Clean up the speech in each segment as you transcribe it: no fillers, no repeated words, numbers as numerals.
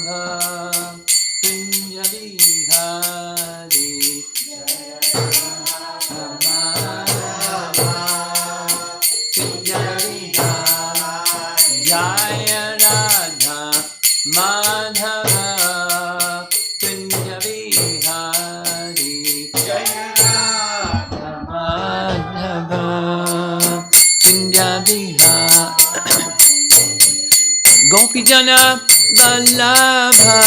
Kunja Bihari Jaya Radha Madhava Kunja Bihari Jaya Radha Madhava Kunja Bihari Gopijana Vallabha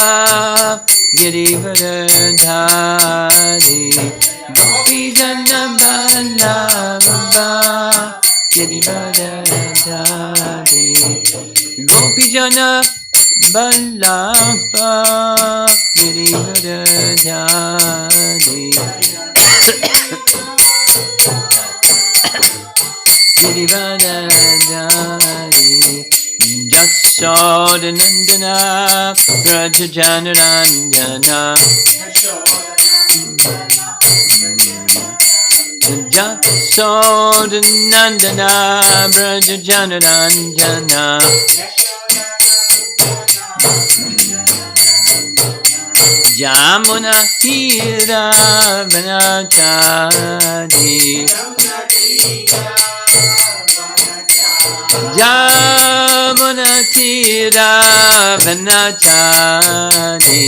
Girivardhari Gopijana Vallabha Girivardhari Gopijana Vallabha Girivardhari Girivardhari Jasodanandana Brajajanarandana Jasodanandana Brajajanarandana Jamuna Tira Vanachari Jamuna Tira Vanachari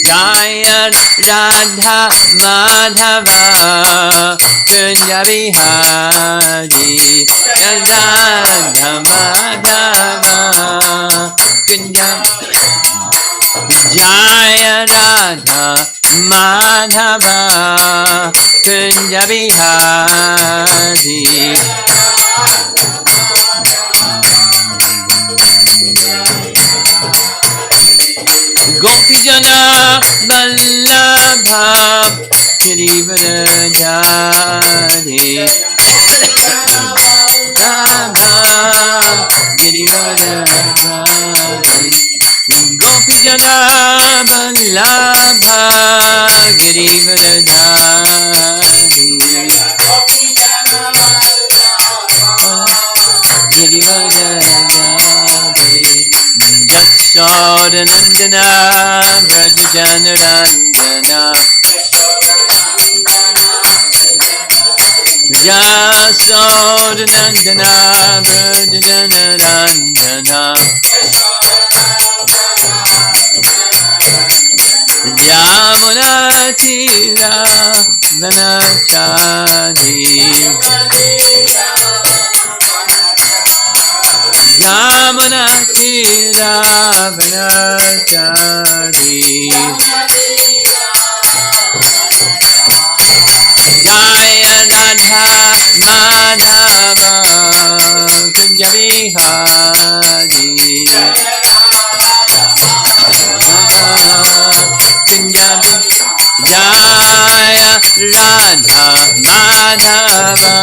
Jaya Radha Madhava Kunja Bihari Jaya Radha Madhava Kunja Jaya Radha Madhava Kunja Bihari Gopijana Vallabha Girivardhari Radha Girivardhari Gopijana Vallabha Girivardhari Girivardhari Jasodanandana Brajajanarandana Jasodanandana Brajajanarandana Jamuna Tira Vanachari Jamuna Tira Vanachari Jaya Radha Madhava Kunja Bihari Jaya Radha Madhava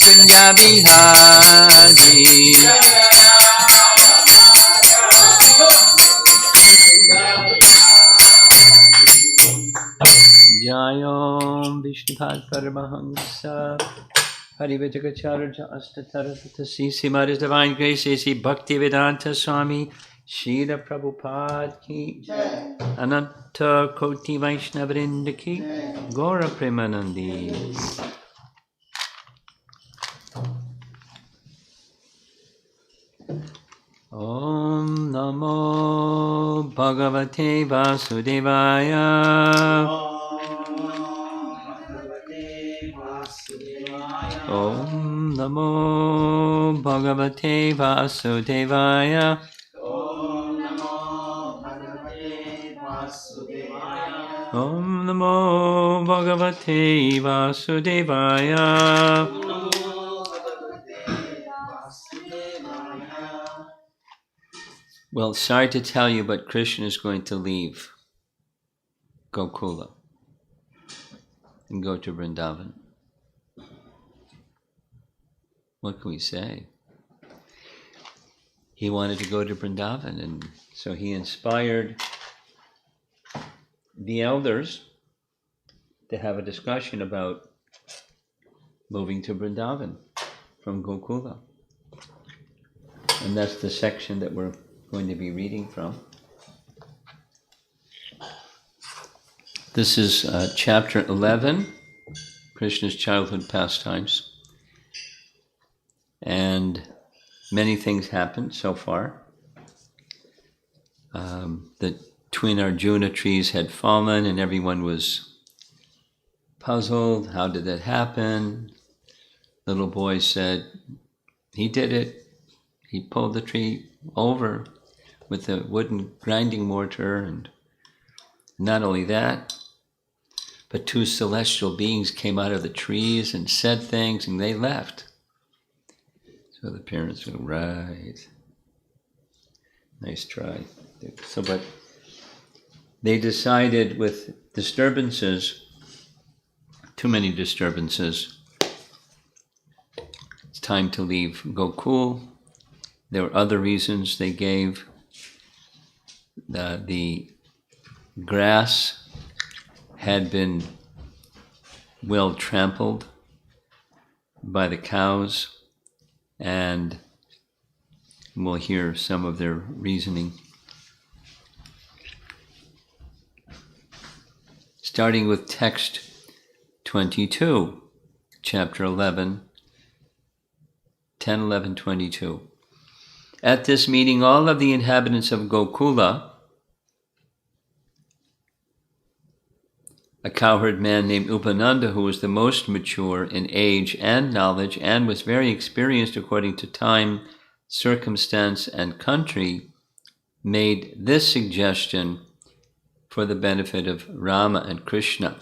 Kunja Bihari Jayom Vishnupad Paramahamsa Harivajagacharya Astatarapatasi Simaris Divine Grace A.C. Bhaktivedanta Swami Srila Prabhupada Ki Ananta Koti Vaishnavrinda Ki Gaura Premanandi Om Namo Bhagavate Vasudevaya Om Namo Bhagavate Vasudevaya Om Namo Bhagavate Vasudevaya Well, sorry to tell you, but Krishna is going to leave Gokula and go to Vrndavan. What can we say? He wanted to go to Vrndavan, and so he inspired the elders to have a discussion about moving to Vrndavan from Gokula. And that's the section that we're going to be reading from. This is chapter 11, Krishna's childhood pastimes. And many things happened so far. The twin Arjuna trees had fallen and everyone was puzzled. How did that happen? Little boy said, he did it. He pulled the tree over with a wooden grinding mortar, and not only that, but two celestial beings came out of the trees and said things, and they left. So the parents go, right, nice try. So, but they decided with disturbances, too many disturbances, it's time to leave Gokul. There were other reasons they gave. The grass had been well trampled by the cows, and we'll hear some of their reasoning. Starting with text 22, chapter 11, 10, 11, 22. At this meeting, all of the inhabitants of Gokula, a cowherd man named Upananda, who was the most mature in age and knowledge and was very experienced according to time, circumstance, and country, made this suggestion for the benefit of Rama and Krishna.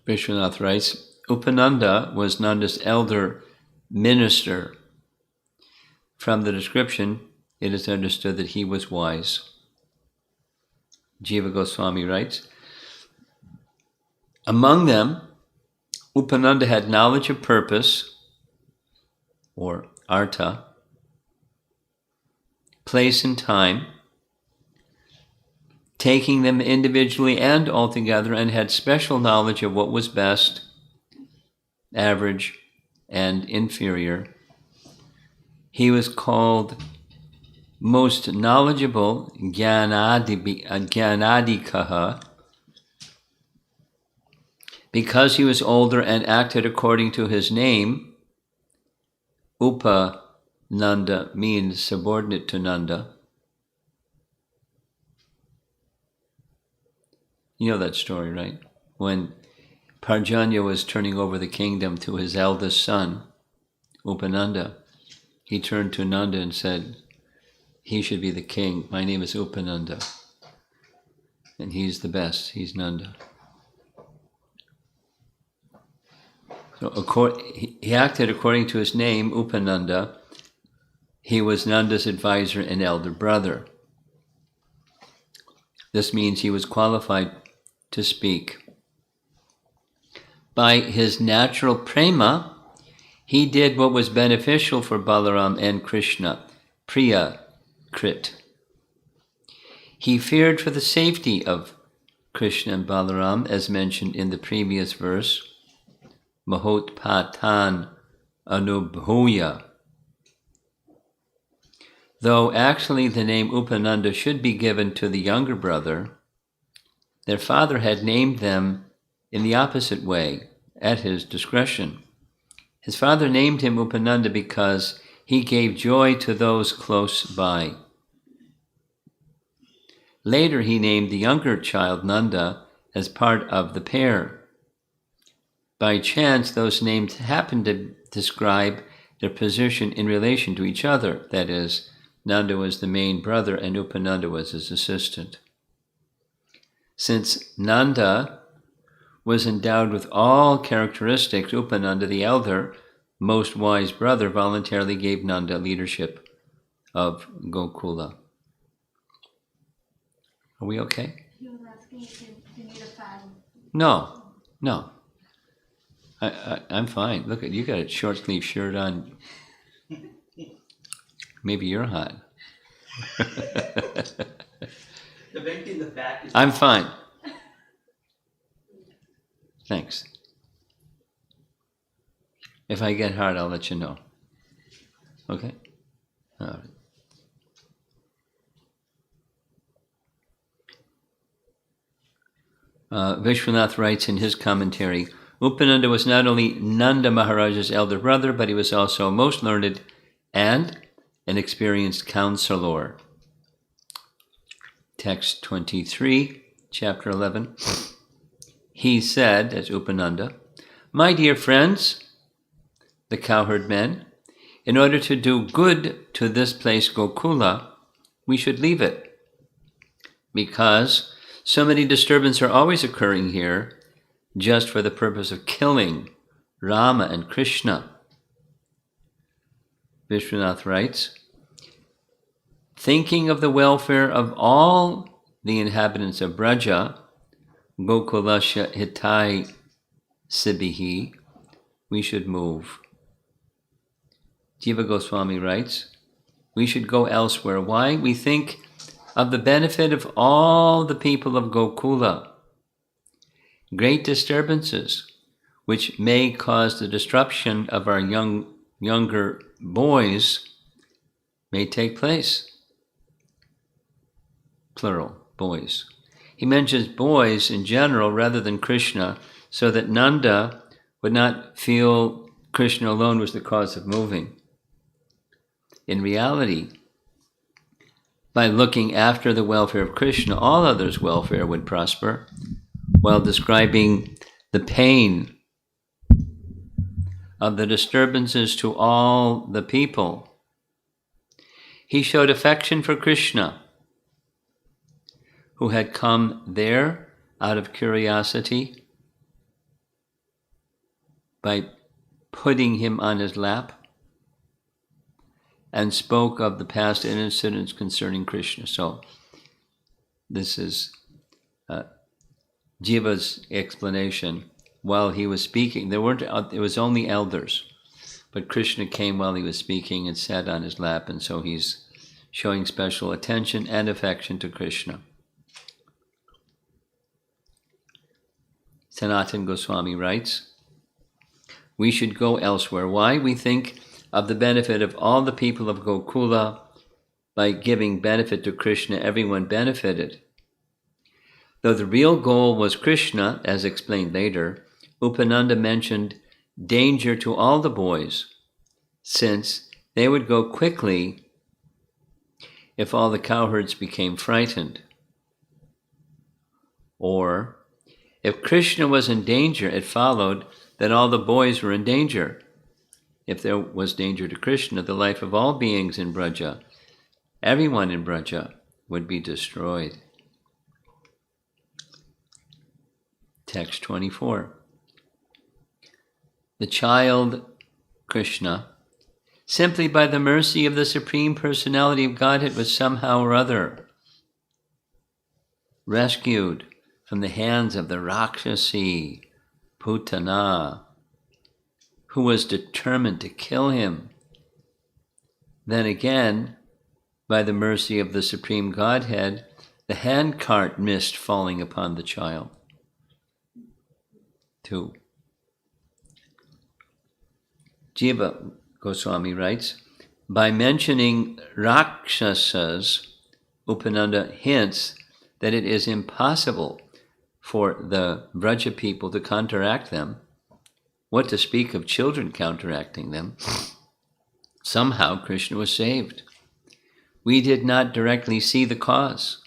Vishwanath writes, Upananda was Nanda's elder minister. From the description, it is understood that he was wise. Jiva Goswami writes, among them, Upananda had knowledge of purpose, or artha, place and time, taking them individually and altogether, and had special knowledge of what was best, average, and inferior. He was called most knowledgeable, Jnanadikaha, because he was older and acted according to his name. Upananda means subordinate to Nanda. You know that story, right? When Parjanya was turning over the kingdom to his eldest son, Upananda, he turned to Nanda and said, he should be the king. My name is Upananda. And he's the best. He's Nanda. So he acted according to his name, Upananda. He was Nanda's advisor and elder brother. This means he was qualified to speak. By his natural prema, he did what was beneficial for Balaram and Krishna, Priya Krit. He feared for the safety of Krishna and Balaram, as mentioned in the previous verse, Mahotpatan Anubhuya. Though actually the name Upananda should be given to the younger brother, their father had named them in the opposite way, at his discretion. His father named him Upananda because he gave joy to those close by. Later he named the younger child Nanda as part of the pair. By chance, those names happened to describe their position in relation to each other. That is, Nanda was the main brother and Upananda was his assistant. Since Nanda was endowed with all characteristics, Upananda, the elder, most wise brother, voluntarily gave Nanda leadership of Gokula. Are we okay? He was asking if you need a fan. No. I'm fine. Look, you got a short sleeve shirt on. Maybe you're hot. The vent in the back is... I'm fine. Thanks. If I get hot, I'll let you know. Okay? All right. Vishwanath writes in his commentary, Upananda was not only Nanda Maharaja's elder brother, but he was also most learned and an experienced counselor. Text 23, chapter 11. He said, as Upananda, "My dear friends, the cowherd men, in order to do good to this place Gokula, we should leave it, because so many disturbances are always occurring here just for the purpose of killing Rama and Krishna." Vishwanath writes, "Thinking of the welfare of all the inhabitants of Braja, Gokulasya hitai sibihi, we should move." Jiva Goswami writes, "We should go elsewhere. Why? We think of the benefit of all the people of Gokula. Great disturbances, which may cause the disruption of our younger boys, may take place." Plural, boys. He mentions boys in general rather than Krishna, so that Nanda would not feel Krishna alone was the cause of moving. In reality, by looking after the welfare of Krishna, all others' welfare would prosper, while describing the pain of the disturbances to all the people. He showed affection for Krishna, who had come there out of curiosity by putting him on his lap, and spoke of the past incidents concerning Krishna. So this is Jiva's explanation. While he was speaking, it was only elders, but Krishna came while he was speaking and sat on his lap, and so he's showing special attention and affection to Krishna. Sanatana Goswami writes, "We should go elsewhere. Why? We think of the benefit of all the people of Gokula. By giving benefit to Krishna, everyone benefited. Though the real goal was Krishna, as explained later, Upananda mentioned danger to all the boys, since they would go quickly if all the cowherds became frightened. Or, if Krishna was in danger, it followed that all the boys were in danger. If there was danger to Krishna, the life of all beings in Braja, everyone in Braja, would be destroyed." Text 24. The child Krishna, simply by the mercy of the Supreme Personality of Godhead, was somehow or other rescued from the hands of the Rakshasi, Putana, who was determined to kill him. Then again, by the mercy of the Supreme Godhead, the handcart missed falling upon the child. 2. Jiva Goswami writes, by mentioning Rakshasas, Upananda hints that it is impossible for the Braja people to counteract them. What to speak of children counteracting them? Somehow Krishna was saved. We did not directly see the cause.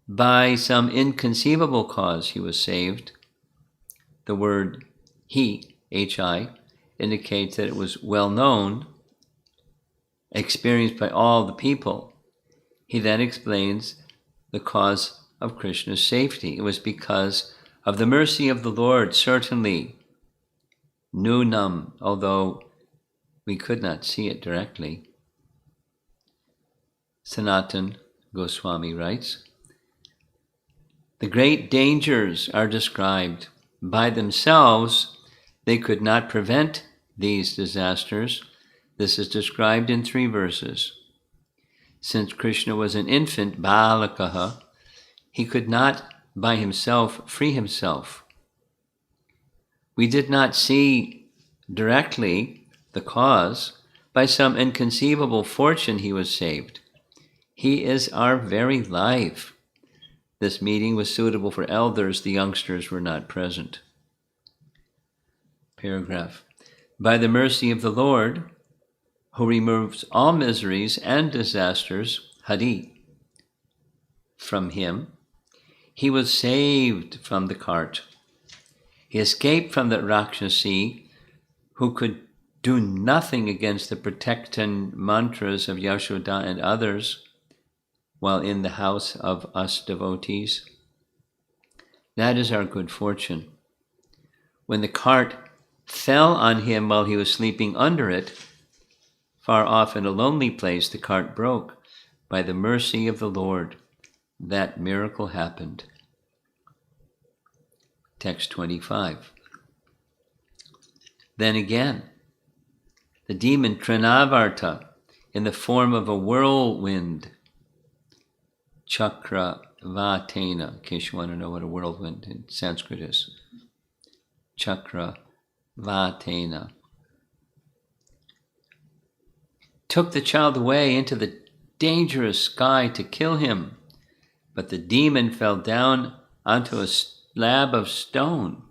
By some inconceivable cause he was saved. The word he, HI, indicates that it was well known, experienced by all the people. He then explains the cause of Krishna's safety. It was because of the mercy of the Lord, certainly. Nunam, although we could not see it directly. Sanatana Goswami writes, the great dangers are described. By themselves, they could not prevent these disasters. This is described in 3 verses. Since Krishna was an infant, Balakaha, he could not by himself free himself. We did not see directly the cause, By some inconceivable fortune, he was saved. He is our very life. This meeting was suitable for elders. The youngsters were not present. Paragraph. By the mercy of the Lord, who removes all miseries and disasters, Hari, from him, he was saved from the cart. He escaped from the Rakshasi, who could do nothing against the protecting mantras of Yashoda and others while in the house of us devotees. That is our good fortune. When the cart fell on him while he was sleeping under it, far off in a lonely place, the cart broke. By the mercy of the Lord, that miracle happened. Text 25. Then again, the demon Trinavarta, in the form of a whirlwind, Chakra Vatena, in case you want to know what a whirlwind in Sanskrit is. Chakra Vatena, took the child away into the dangerous sky to kill him, but the demon fell down onto a slab of stone.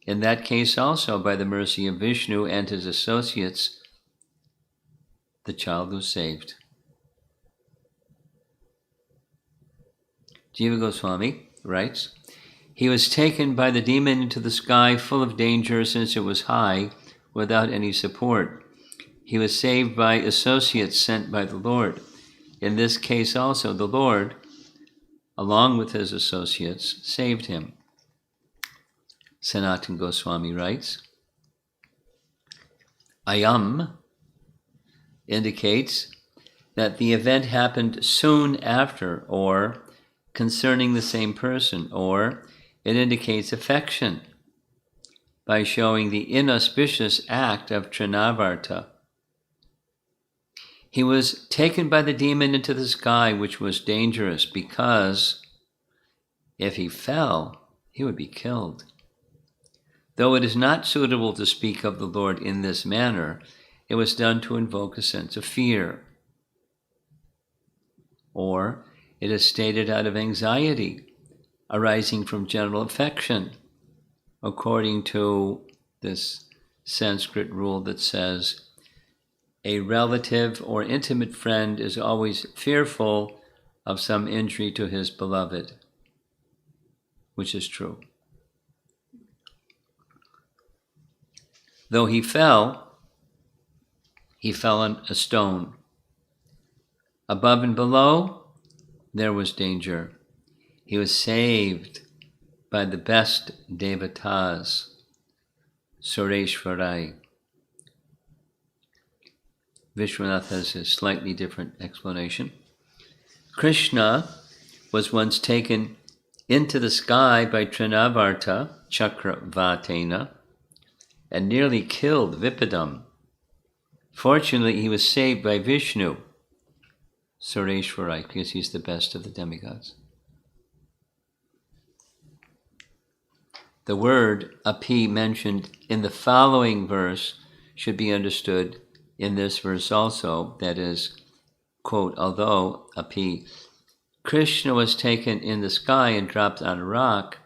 In that case also, by the mercy of Vishnu and his associates, the child was saved. Jiva Goswami writes, he was taken by the demon into the sky full of danger since it was high, without any support. He was saved by associates sent by the Lord. In this case also, the Lord, along with his associates, saved him. Sanatana Goswami writes, Ayam indicates that the event happened soon after, or concerning the same person, or it indicates affection by showing the inauspicious act of Trinavarta. He was taken by the demon into the sky, which was dangerous because if he fell, he would be killed. Though it is not suitable to speak of the Lord in this manner, it was done to invoke a sense of fear. Or it is stated out of anxiety arising from general affection, according to this Sanskrit rule that says, a relative or intimate friend is always fearful of some injury to his beloved, which is true. Though he fell on a stone. Above and below, there was danger. He was saved by the best devatas, Sureshwarai. Vishwanath has a slightly different explanation. Krishna was once taken into the sky by Trinavarta, Chakravatena, and nearly killed Vipadam. Fortunately, he was saved by Vishnu, Sureshwarai, because he's the best of the demigods. The word api mentioned in the following verse should be understood in this verse also, that is, quote, although api Krishna was taken in the sky and dropped on a rock,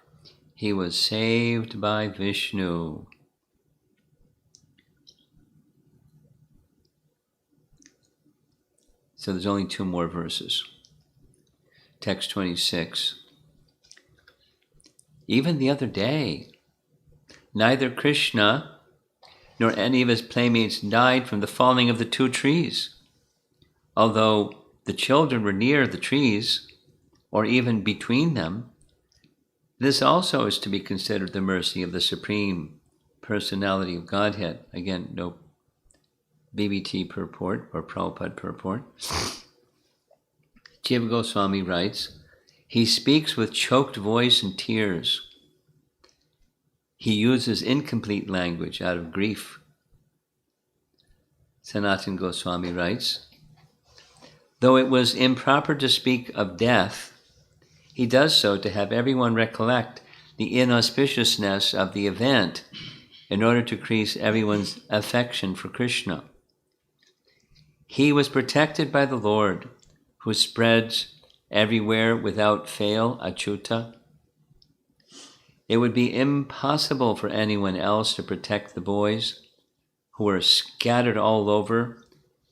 he was saved by Vishnu. So there's only two more verses. Text 26. Even the other day, neither Krishna nor any of his playmates died from the falling of the two trees, although the children were near the trees, or even between them. This also is to be considered the mercy of the Supreme Personality of Godhead. Again, no BBT purport or Prabhupada purport. Jiva Goswami writes, he speaks with choked voice and tears. He uses incomplete language out of grief. Sanatana Goswami writes, though it was improper to speak of death, he does so to have everyone recollect the inauspiciousness of the event in order to increase everyone's affection for Krishna. He was protected by the Lord, who spreads everywhere without fail, Achyuta. It would be impossible for anyone else to protect the boys who were scattered all over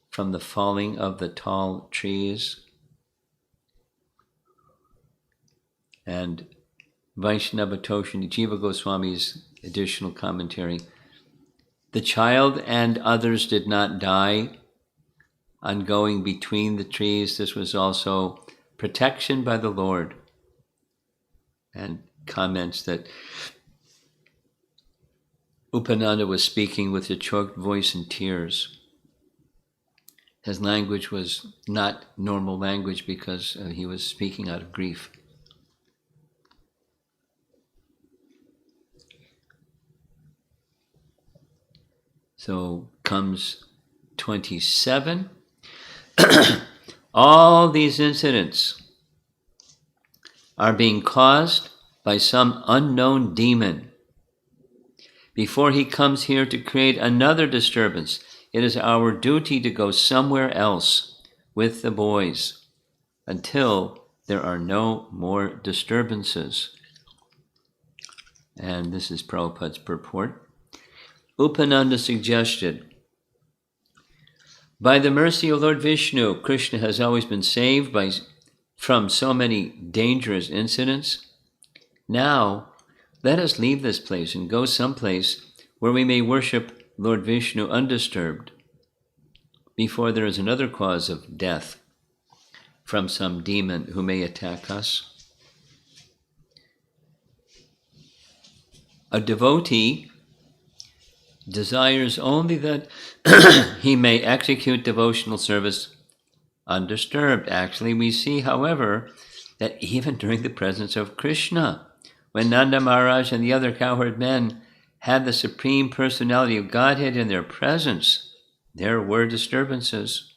from the falling of the tall trees. And Vaishnava Toshini Jiva Goswami's additional commentary, the child and others did not die on going between the trees. This was also protection by the Lord. And comments that Upananda was speaking with a choked voice and tears. His language was not normal language because he was speaking out of grief. So comes 27. All these incidents are being caused by some unknown demon. Before he comes here to create another disturbance, it is our duty to go somewhere else with the boys until there are no more disturbances. And this is Prabhupada's purport. Upananda suggested, by the mercy of Lord Vishnu, Krishna has always been saved from so many dangerous incidents. Now, let us leave this place and go someplace where we may worship Lord Vishnu undisturbed before there is another cause of death from some demon who may attack us. A devotee desires only that he may execute devotional service undisturbed. Actually, we see, however, that even during the presence of Krishna, when Nanda Maharaj and the other cowherd men had the Supreme Personality of Godhead in their presence, there were disturbances.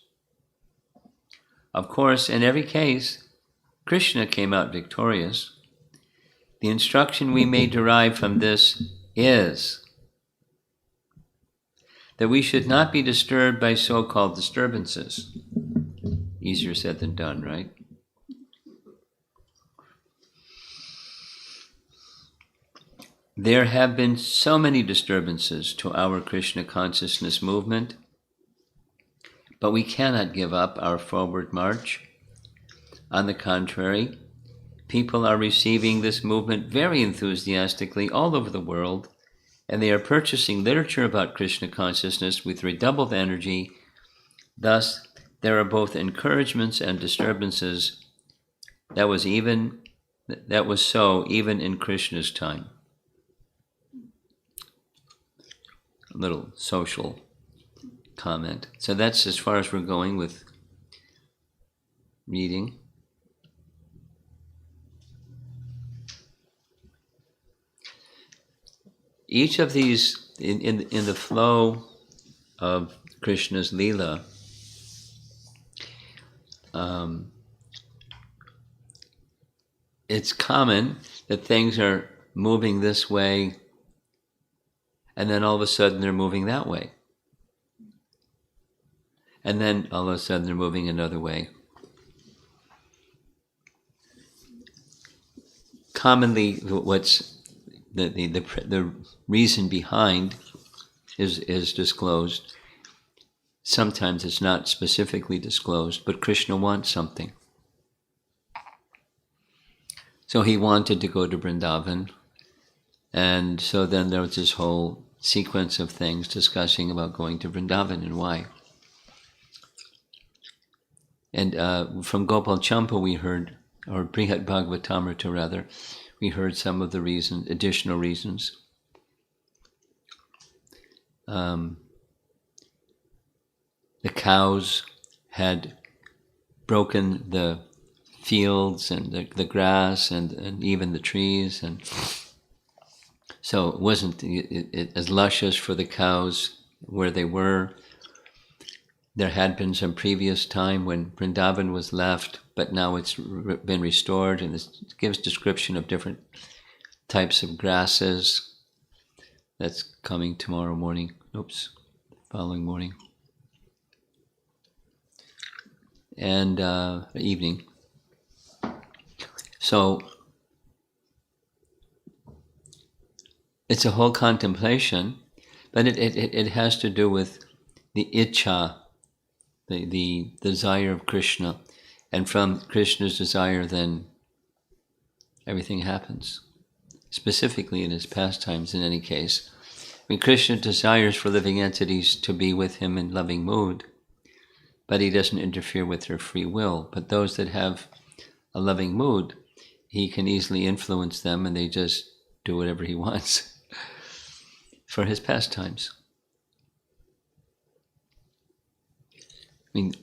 Of course, in every case, Krishna came out victorious. The instruction we may derive from this is that we should not be disturbed by so-called disturbances. Easier said than done, right? There have been so many disturbances to our Krishna consciousness movement, but we cannot give up our forward march. On the contrary, people are receiving this movement very enthusiastically all over the world, and they are purchasing literature about Krishna consciousness with redoubled energy. Thus, there are both encouragements and disturbances. That was so even in Krishna's time. A little social comment. So that's as far as we're going with reading. Each of these, in the flow of Krishna's Leela, it's common that things are moving this way, and then all of a sudden they're moving that way. And then all of a sudden they're moving another way. Commonly, what's the reason behind is disclosed. Sometimes it's not specifically disclosed, but Krishna wants something. So he wanted to go to Vrndavan, and so then there was this whole sequence of things discussing about going to Vrndavan and why. And from Gopal Champa we heard, or Brihat Bhagavatamrita rather, we heard some of the reasons, additional reasons. The cows had broken the fields and the grass and even the trees, and so it wasn't as luscious for the cows where they were. There had been some previous time when Vrndavan was left, but now it's been restored, and it gives description of different types of grasses. That's coming tomorrow morning. Following morning. and evening. So it's a whole contemplation, but it has to do with the icha, the desire of Krishna. And from Krishna's desire, then everything happens. Specifically in his pastimes, in any case. I mean, Krishna desires for living entities to be with him in loving mood, but he doesn't interfere with their free will. But those that have a loving mood, he can easily influence them, and they just do whatever he wants for his pastimes. I mean,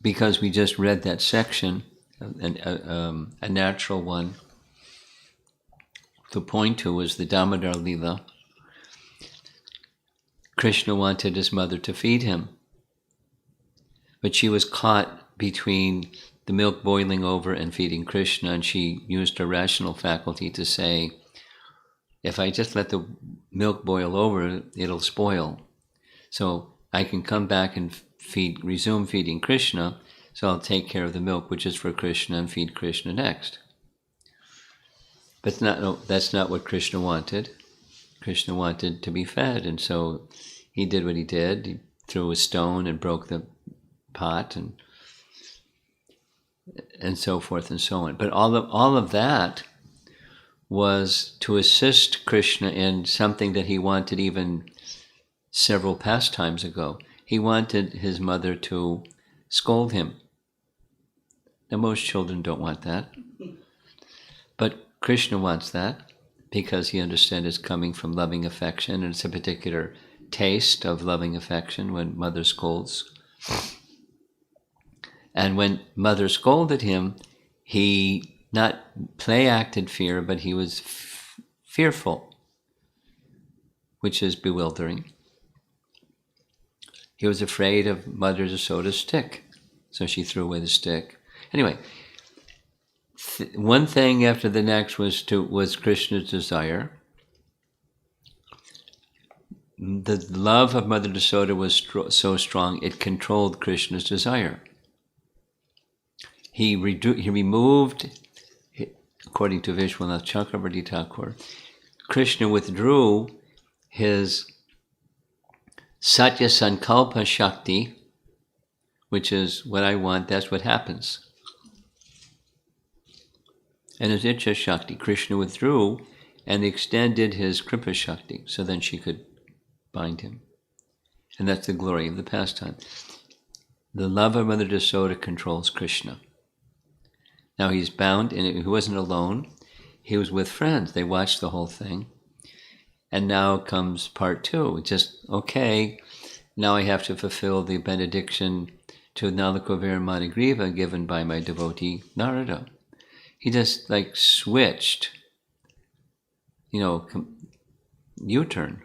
because we just read that section, a natural one to point to was the Damodar Lila. Krishna wanted his mother to feed him, but she was caught between the milk boiling over and feeding Krishna, and she used her rational faculty to say, if I just let the milk boil over, it'll spoil. So I can come back and resume feeding Krishna, so I'll take care of the milk, which is for Krishna, and feed Krishna next. But that's not what Krishna wanted. Krishna wanted to be fed, and so he did what he did. He threw a stone and broke the pot, and so forth and so on. But all of that was to assist Krishna in something that he wanted even several pastimes ago. He wanted his mother to scold him. Now, most children don't want that, but Krishna wants that because he understands it's coming from loving affection, and it's a particular taste of loving affection when mother scolds. And when mother scolded him, he not play-acted fear, but he was fearful, which is bewildering. He was afraid of Mother Yasoda's stick, so she threw away the stick. Anyway, one thing after the next was Krishna's desire. The love of Mother Yasoda was so strong, it controlled Krishna's desire. He removed, according to Vishwanath Chakravarti Thakur, Krishna withdrew his Satya Sankalpa Shakti, which is what I want, that's what happens. And his Icha Shakti, Krishna withdrew and extended his Kripa Shakti, so then she could bind him. And that's the glory of the pastime. The love of Mother Yasoda controls Krishna. Now he's bound, and he wasn't alone. He was with friends. They watched the whole thing. And now comes part two. Just, okay, now I have to fulfill the benediction to Nalakavira Manigriva given by my devotee Narada. He just like switched, U-turn.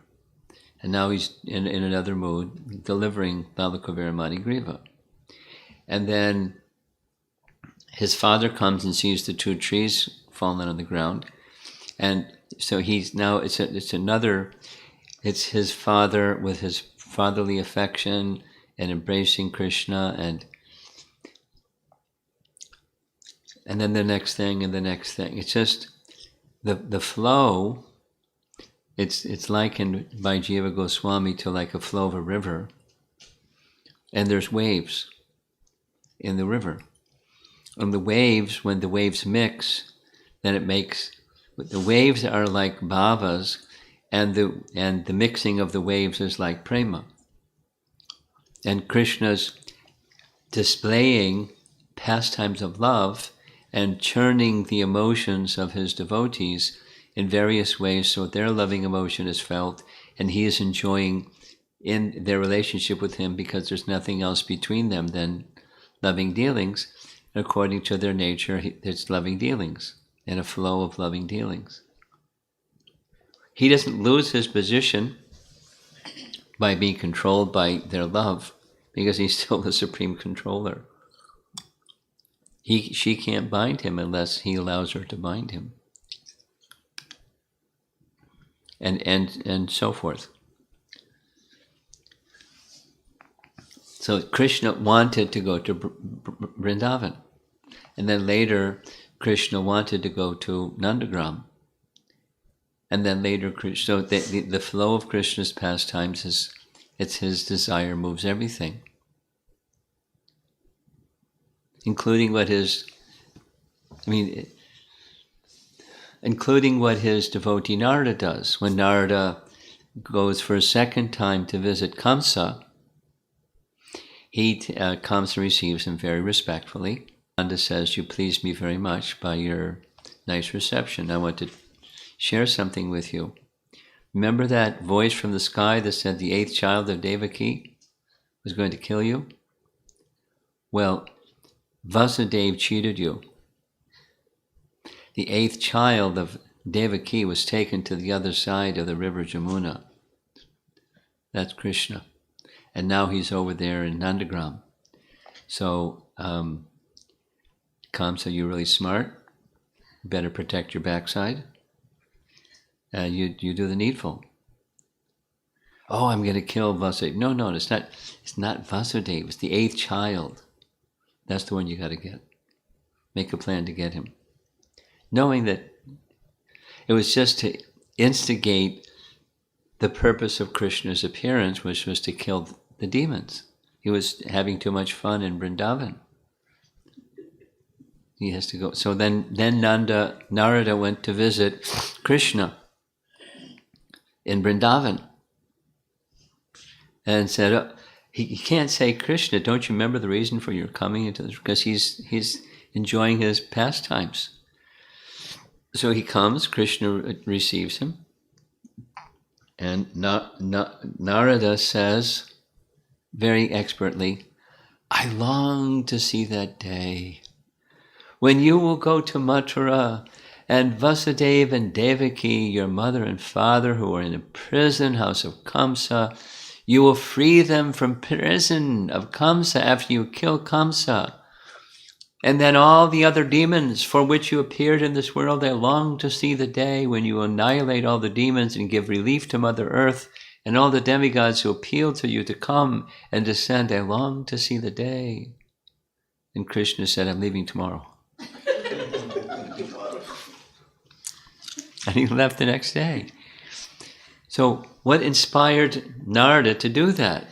And now he's in another mood, delivering Nalakavira Manigriva. And then his father comes and sees the two trees fallen on the ground. And so he's now, it's his father with his fatherly affection and embracing Krishna, and then the next thing and the next thing. It's just the flow. It's likened by Jiva Goswami to like a flow of a river, and there's waves in the river. And the waves, when the waves mix, then it makes, the waves are like bhavas, and the mixing of the waves is like prema. And Krishna's displaying pastimes of love and churning the emotions of his devotees in various ways so their loving emotion is felt, and he is enjoying in their relationship with him because there's nothing else between them than loving dealings. According to their nature, it's loving dealings and a flow of loving dealings. He doesn't lose his position by being controlled by their love, because he's still the supreme controller. She can't bind him unless he allows her to bind him, and so forth. So Krishna wanted to go to Vrndavan. And then later, Krishna wanted to go to Nandagram. And then later, so the flow of Krishna's pastimes is, it's his desire moves everything. Including what his, including what his devotee Narada does. When Narada goes for a second time to visit Kamsa, Kamsa receives him very respectfully. Nanda says, "You pleased me very much by your nice reception. I want to share something with you. Remember that voice from the sky that said the 8th child of Devaki was going to kill you? Well, Vasudeva cheated you. The 8th child of Devaki was taken to the other side of the river Jamuna. That's Krishna. And now he's over there in Nandagram. So, Kamsa, you're really smart. You better protect your backside. You do the needful." "Oh, I'm going to kill Vasudeva." No, it's not Vasudeva. It's the 8th child. That's the one you got to get. Make a plan to get him. Knowing that it was just to instigate the purpose of Krishna's appearance, which was to kill the demons. He was having too much fun in Vrndavan. He has to go. So then Narada went to visit Krishna in Vrndavan and said, "Oh, he can't say, 'Krishna, don't you remember the reason for your coming into this?' Because he's enjoying his pastimes." So he comes, Krishna receives him, and Narada says very expertly, "I long to see that day when you will go to Mathura, and Vasudeva and Devaki, your mother and father, who are in a prison house of Kamsa, you will free them from prison of Kamsa after you kill Kamsa. And then all the other demons for which you appeared in this world, I long to see the day when you annihilate all the demons and give relief to Mother Earth and all the demigods who appeal to you to come and descend. I long to see the day." And Krishna said, "I'm leaving tomorrow." And he left the next day. So what inspired Narada to do that?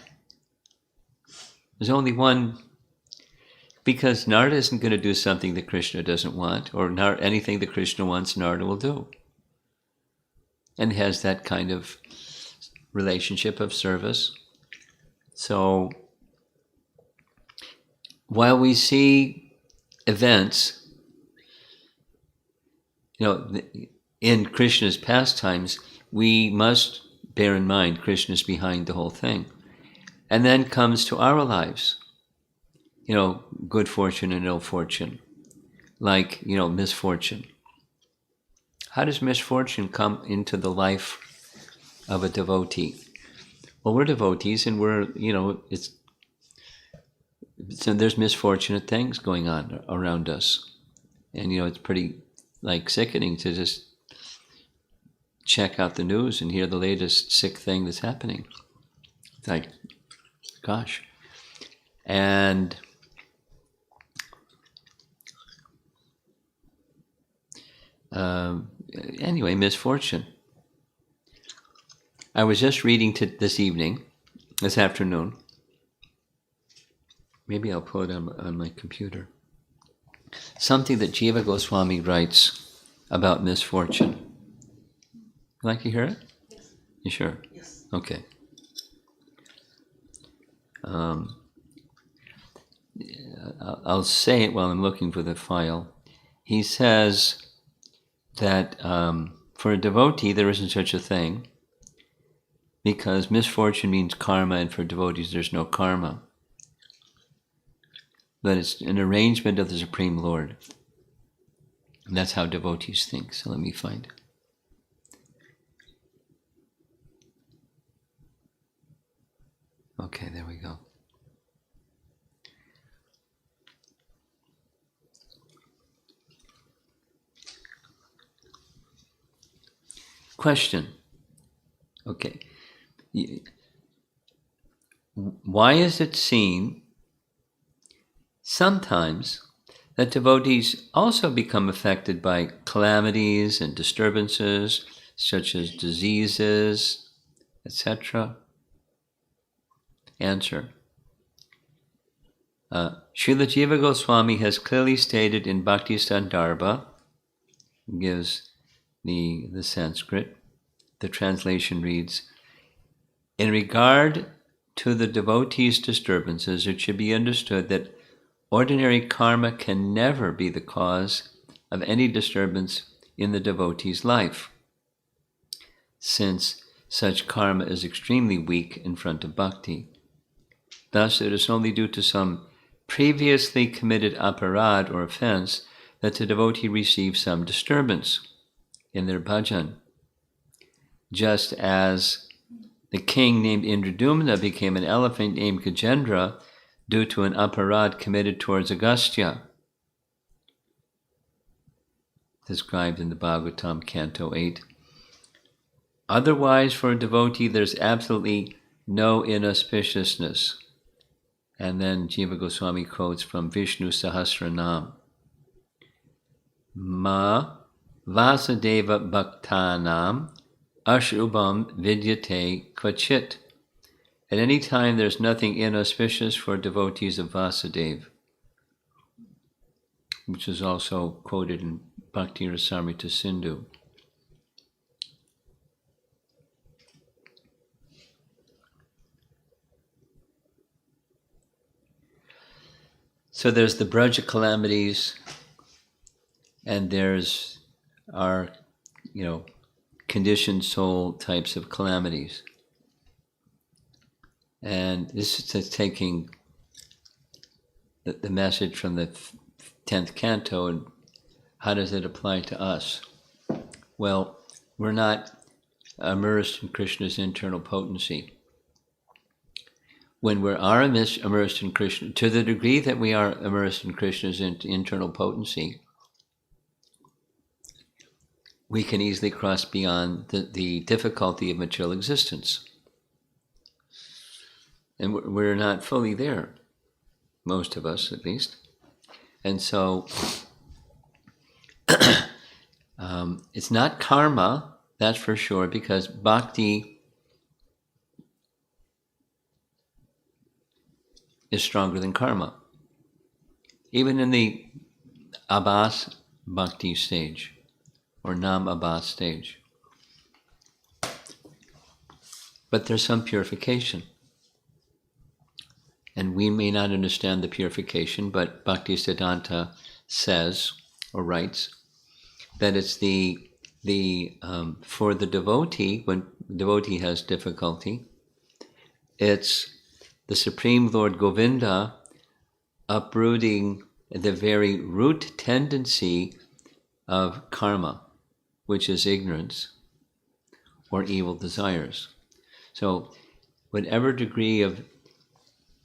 There's only one. Because Narada isn't going to do something that Krishna doesn't want, or anything that Krishna wants, Narada will do. And has that kind of relationship of service. So, while we see events, in Krishna's pastimes, we must bear in mind Krishna's behind the whole thing. And then comes to our lives. Good fortune and ill fortune, like, misfortune. How does misfortune come into the life of a devotee? Well, we're devotees and so there's misfortunate things going on around us. And, it's pretty, sickening to just check out the news and hear the latest sick thing that's happening. It's like, gosh. And anyway, misfortune. I was just reading this afternoon. Maybe I'll put it on my computer. Something that Jiva Goswami writes about misfortune. You like to hear it? Yes. You sure? Yes. Okay. I'll say it while I'm looking for the file. He says that for a devotee there isn't such a thing, because misfortune means karma, and for devotees there's no karma. But it's an arrangement of the Supreme Lord. And that's how devotees think. So let me find it. Okay, there we go. Question. Okay. why is it seen sometimes that devotees also become affected by calamities and disturbances, such as diseases, etc.? Answer. Srila Jiva Goswami has clearly stated in Bhakti Sandarbha, gives the Sanskrit, the translation reads, in regard to the devotee's disturbances, it should be understood that ordinary karma can never be the cause of any disturbance in the devotee's life, since such karma is extremely weak in front of bhakti. Thus, it is only due to some previously committed aparad or offense that the devotee receives some disturbance in their bhajan. Just as the king named Indradumna became an elephant named Gajendra due to an aparad committed towards Agastya, described in the Bhagavatam, Canto 8. Otherwise, for a devotee, there's absolutely no inauspiciousness. And then Jiva Goswami quotes from Vishnu Sahasranam. Ma Vasudeva Bhaktanam Ashubham Vidyate Kvachit. At any time, there's nothing inauspicious for devotees of Vasudeva, which is also quoted in Bhakti Rasamrita Sindhu. So there's the Braja calamities, and there's our, conditioned soul types of calamities. And this is taking the message from the 10th canto, and how does it apply to us? Well, we're not immersed in Krishna's internal potency. When we are immersed in Krishna, to the degree that we are immersed in Krishna's internal potency, we can easily cross beyond the difficulty of material existence. And we're not fully there, most of us at least. And so, it's not karma, that's for sure, because bhakti is stronger than karma. Even in the Abhas bhakti stage, or Nam Abhas stage. But there's some purification. And we may not understand the purification, but Bhakti Siddhanta says, or writes, that it's for the devotee, when the devotee has difficulty, it's the Supreme Lord Govinda uprooting the very root tendency of karma, which is ignorance or evil desires. So whatever degree of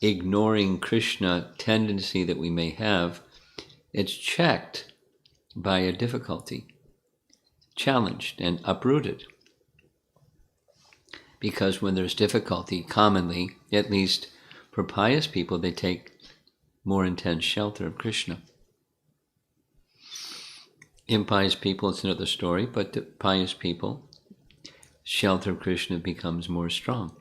ignoring Krishna tendency that we may have, it's checked by a difficulty, challenged and uprooted. Because when there's difficulty, commonly, at least for pious people, they take more intense shelter of Krishna. Impious people, it's another story, but the pious people, shelter of Krishna becomes more strong.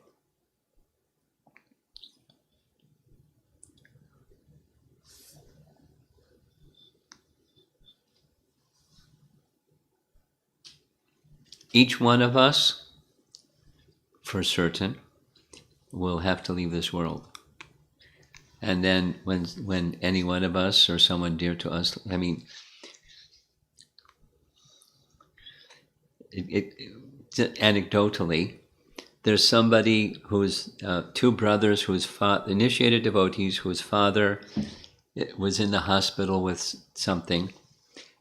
Each one of us, for certain, will have to leave this world. And then when any one of us or someone dear to us, anecdotally, there's somebody who's two brothers whose initiated devotees whose father was in the hospital with something,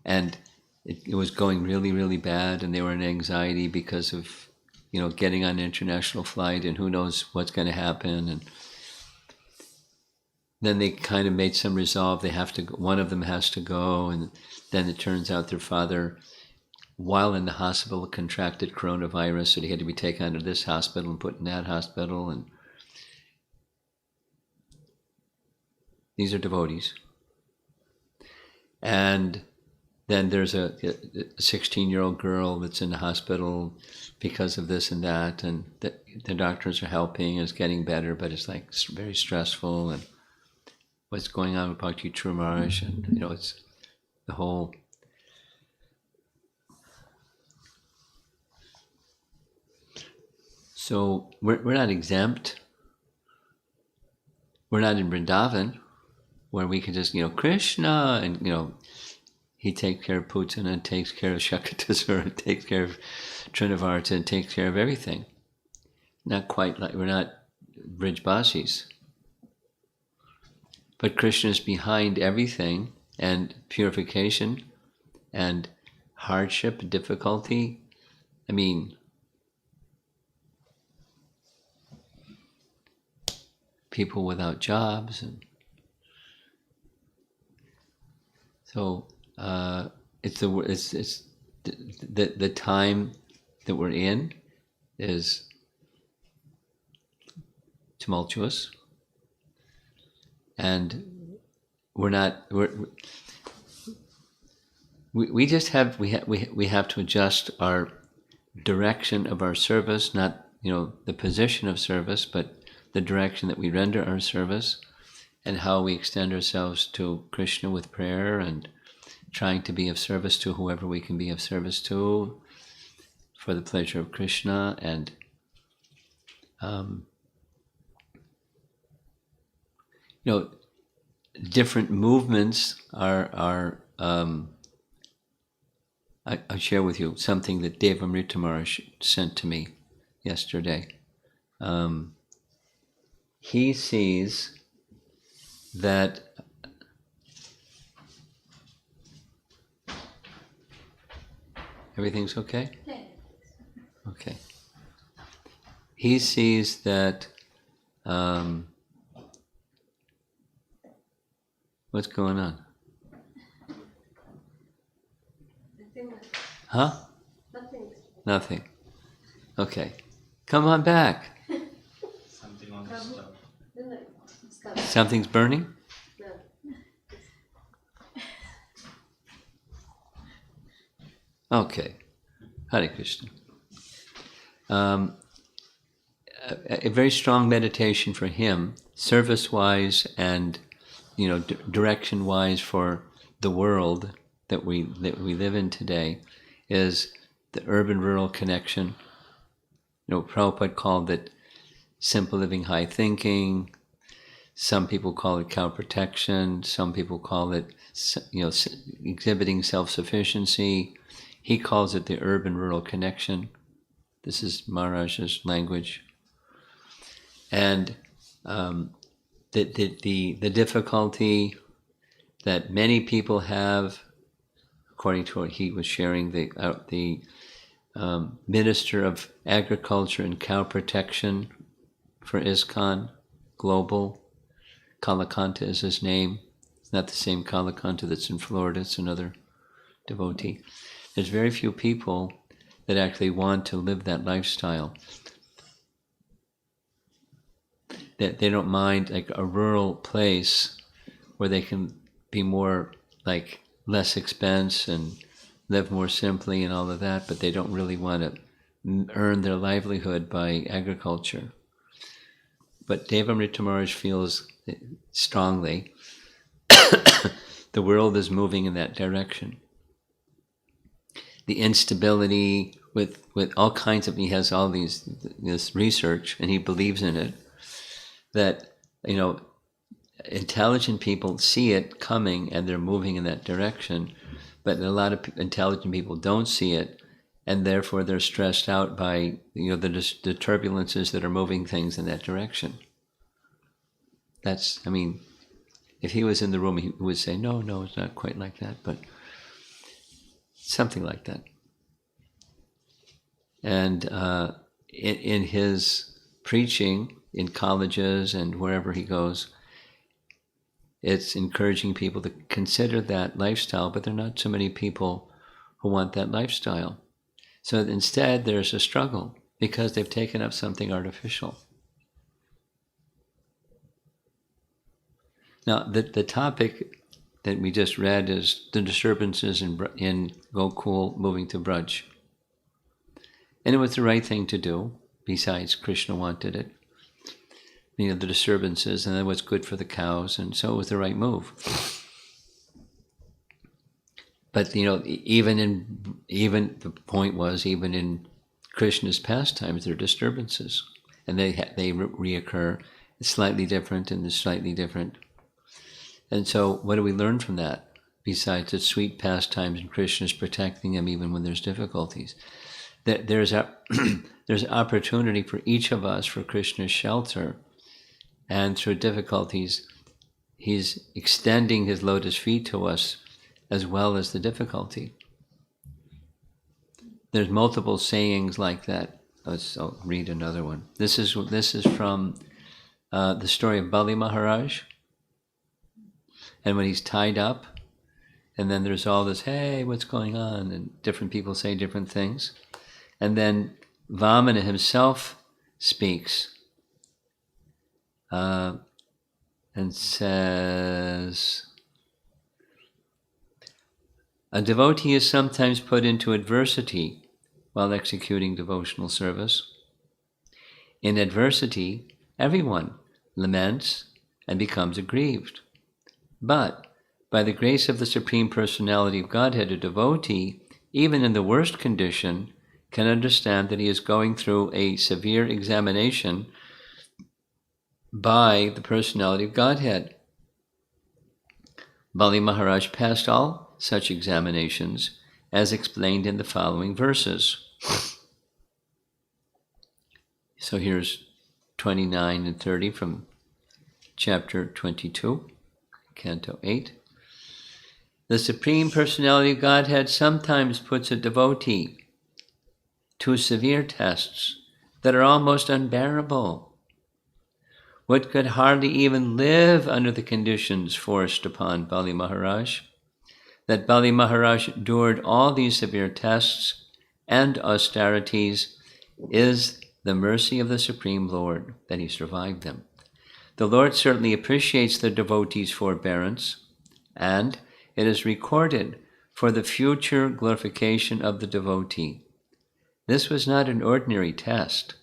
and it was going really, really bad, and they were in anxiety because of getting on an international flight, and who knows what's going to happen. And then they kind of made some resolve. They have to. One of them has to go, and then it turns out their father, while in the hospital, contracted coronavirus, so he had to be taken out of this hospital and put in that hospital. And These are devotees. And then there's a 16-year-old girl that's in the hospital because of this and that, and the doctors are helping, and it's getting better, but it's like very stressful, and what's going on with Bhakti Maharaj, and it's the whole. So we're not exempt. We're not in Vrndavan, where we can just Krishna, and he takes care of Putana, and takes care of Shakatasura, and takes care of Trinavarta, and takes care of everything. Not quite like, we're not Brijbasis. But Krishna is behind everything, and purification, and hardship, difficulty. I mean, people without jobs, and so it's the time that we're in is tumultuous, and we just have to adjust our direction of our service, not the position of service, but the direction that we render our service, and how we extend ourselves to Krishna with prayer, and trying to be of service to whoever we can be of service to for the pleasure of Krishna. And different movements are I'll share with you something that Devamrita Maharaj sent to me yesterday. He sees that everything's okay? Okay. He sees that what's going on? Huh? Nothing. Okay. Come on back. Something on the stove. Something's burning? Okay. Hare Krishna. A very strong meditation for him, service-wise and direction-wise for the world that we live in today, is the urban-rural connection. Prabhupada called it simple living, high thinking. Some people call it cow protection. Some people call it exhibiting self-sufficiency. He calls it the urban-rural connection. This is Maharaj's language. And the difficulty that many people have, according to what he was sharing, the Minister of Agriculture and Cow Protection for ISKCON Global, Kalakanta is his name. It's not the same Kalakanta that's in Florida, it's another devotee. There's very few people that actually want to live that lifestyle. That they don't mind like a rural place where they can be more like less expense and live more simply and all of that, but they don't really want to earn their livelihood by agriculture. But Devamrita Maharaj feels strongly the world is moving in that direction. The instability with all kinds of, he has all this research, and he believes in it, that intelligent people see it coming and they're moving in that direction, but a lot of intelligent people don't see it, and therefore they're stressed out by the turbulences that are moving things in that direction. That's, if he was in the room, he would say, no, it's not quite like that, but something like that. And in his preaching in colleges and wherever he goes, it's encouraging people to consider that lifestyle, but there are not so many people who want that lifestyle. So instead, there's a struggle because they've taken up something artificial. Now, the topic that we just read is the disturbances in Gokul moving to Braj. And it was the right thing to do, besides Krishna wanted it. The disturbances, and that was good for the cows, and so it was the right move. But even the point was, even in Krishna's pastimes, there are disturbances, and they reoccur. It's slightly different, and it's slightly different. And so, what do we learn from that? Besides the sweet pastimes and Krishna's protecting them even when there's difficulties, there's opportunity for each of us for Krishna's shelter, and through difficulties, He's extending His lotus feet to us, as well as the difficulty. There's multiple sayings like that. I'll read another one. This is from the story of Bali Maharaj. And when he's tied up, and then there's all this, hey, what's going on? And different people say different things. And then Vamana himself speaks and says, a devotee is sometimes put into adversity while executing devotional service. In adversity, everyone laments and becomes aggrieved. But by the grace of the Supreme Personality of Godhead, a devotee, even in the worst condition, can understand that he is going through a severe examination by the Personality of Godhead. Bali Maharaj passed all such examinations, as explained in the following verses. So here's 29 and 30 from chapter 22. Canto 8. The Supreme Personality of Godhead sometimes puts a devotee to severe tests that are almost unbearable. What could hardly even live under the conditions forced upon Bali Maharaj? That Bali Maharaj endured all these severe tests and austerities is the mercy of the Supreme Lord, that he survived them. The Lord certainly appreciates the devotee's forbearance, and it is recorded for the future glorification of the devotee. This was not an ordinary test.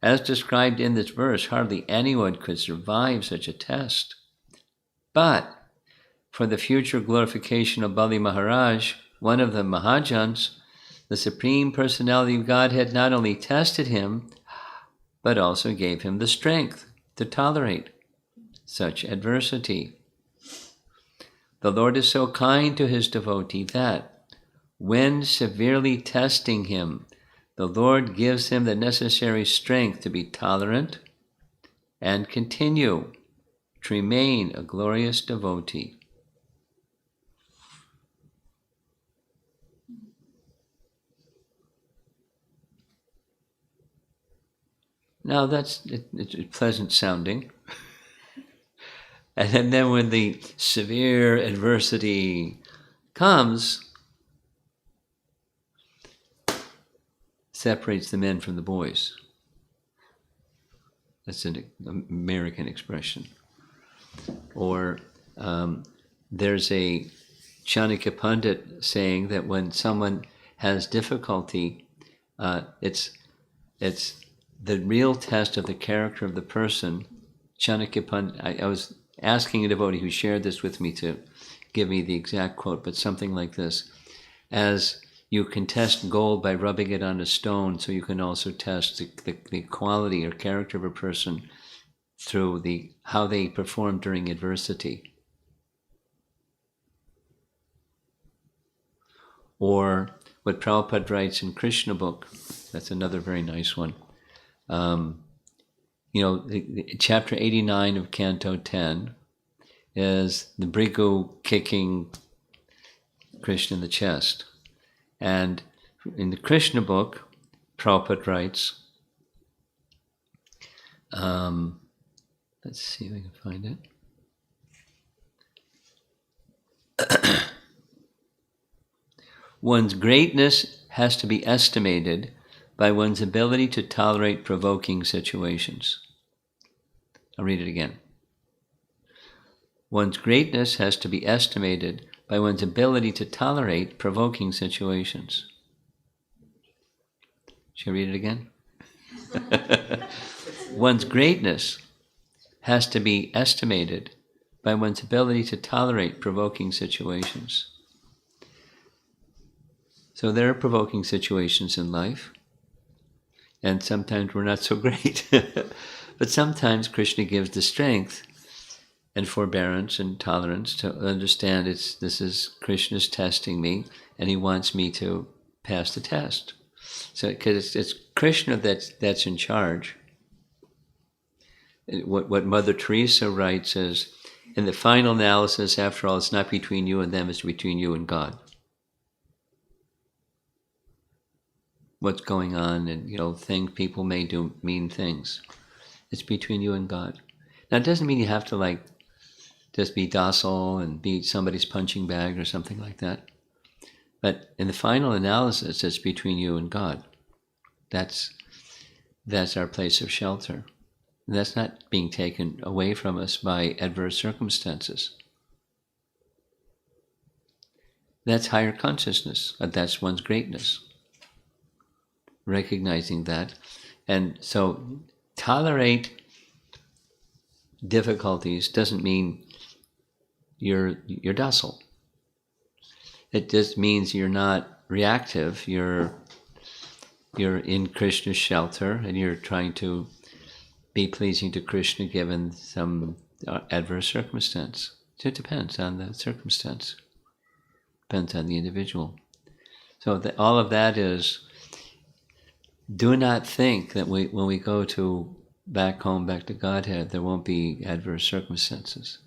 As described in this verse, hardly anyone could survive such a test. But for the future glorification of Bali Maharaj, one of the Mahajans, the Supreme Personality of Godhead not only tested him, but also gave him the strength to tolerate such adversity. The Lord is so kind to his devotee that, when severely testing him, the Lord gives him the necessary strength to be tolerant and continue to remain a glorious devotee. Now it's pleasant sounding. And then when the severe adversity comes, separates the men from the boys. That's an American expression. Or there's a Chanakya Pandit saying that when someone has difficulty, it's the real test of the character of the person. Chanakya Pandit, I was asking a devotee who shared this with me to give me the exact quote, but something like this: as you can test gold by rubbing it on a stone, so you can also test the quality or character of a person through how they perform during adversity. Or what Prabhupada writes in Krishna book, that's another very nice one. Chapter 89 of Canto 10 is the Bhrigu kicking Krishna in the chest. And in the Krishna book, Prabhupada writes, let's see if I can find it. One's greatness has to be estimated by one's ability to tolerate provoking situations. I'll read it again. One's greatness has to be estimated by one's ability to tolerate provoking situations. Shall I read it again? One's greatness has to be estimated by one's ability to tolerate provoking situations. So there are provoking situations in life, and sometimes we're not so great. But sometimes Krishna gives the strength and forbearance and tolerance to understand this is Krishna's testing me, and he wants me to pass the test. So, because it's Krishna that's in charge. What Mother Teresa writes is, in the final analysis, after all, it's not between you and them, it's between you and God. What's going on, and people may do mean things. It's between you and God. Now, it doesn't mean you have to just be docile and be somebody's punching bag or something like that. But in the final analysis, it's between you and God. That's our place of shelter. And that's not being taken away from us by adverse circumstances. That's higher consciousness. That's one's greatness. Recognizing that. And so tolerate difficulties doesn't mean you're docile. It just means you're not reactive. You're in Krishna's shelter, and you're trying to be pleasing to Krishna given some adverse circumstance. So it depends on the circumstance. Depends on the individual. So all of that is, do not think that when we go to back home, back to Godhead, there won't be adverse circumstances.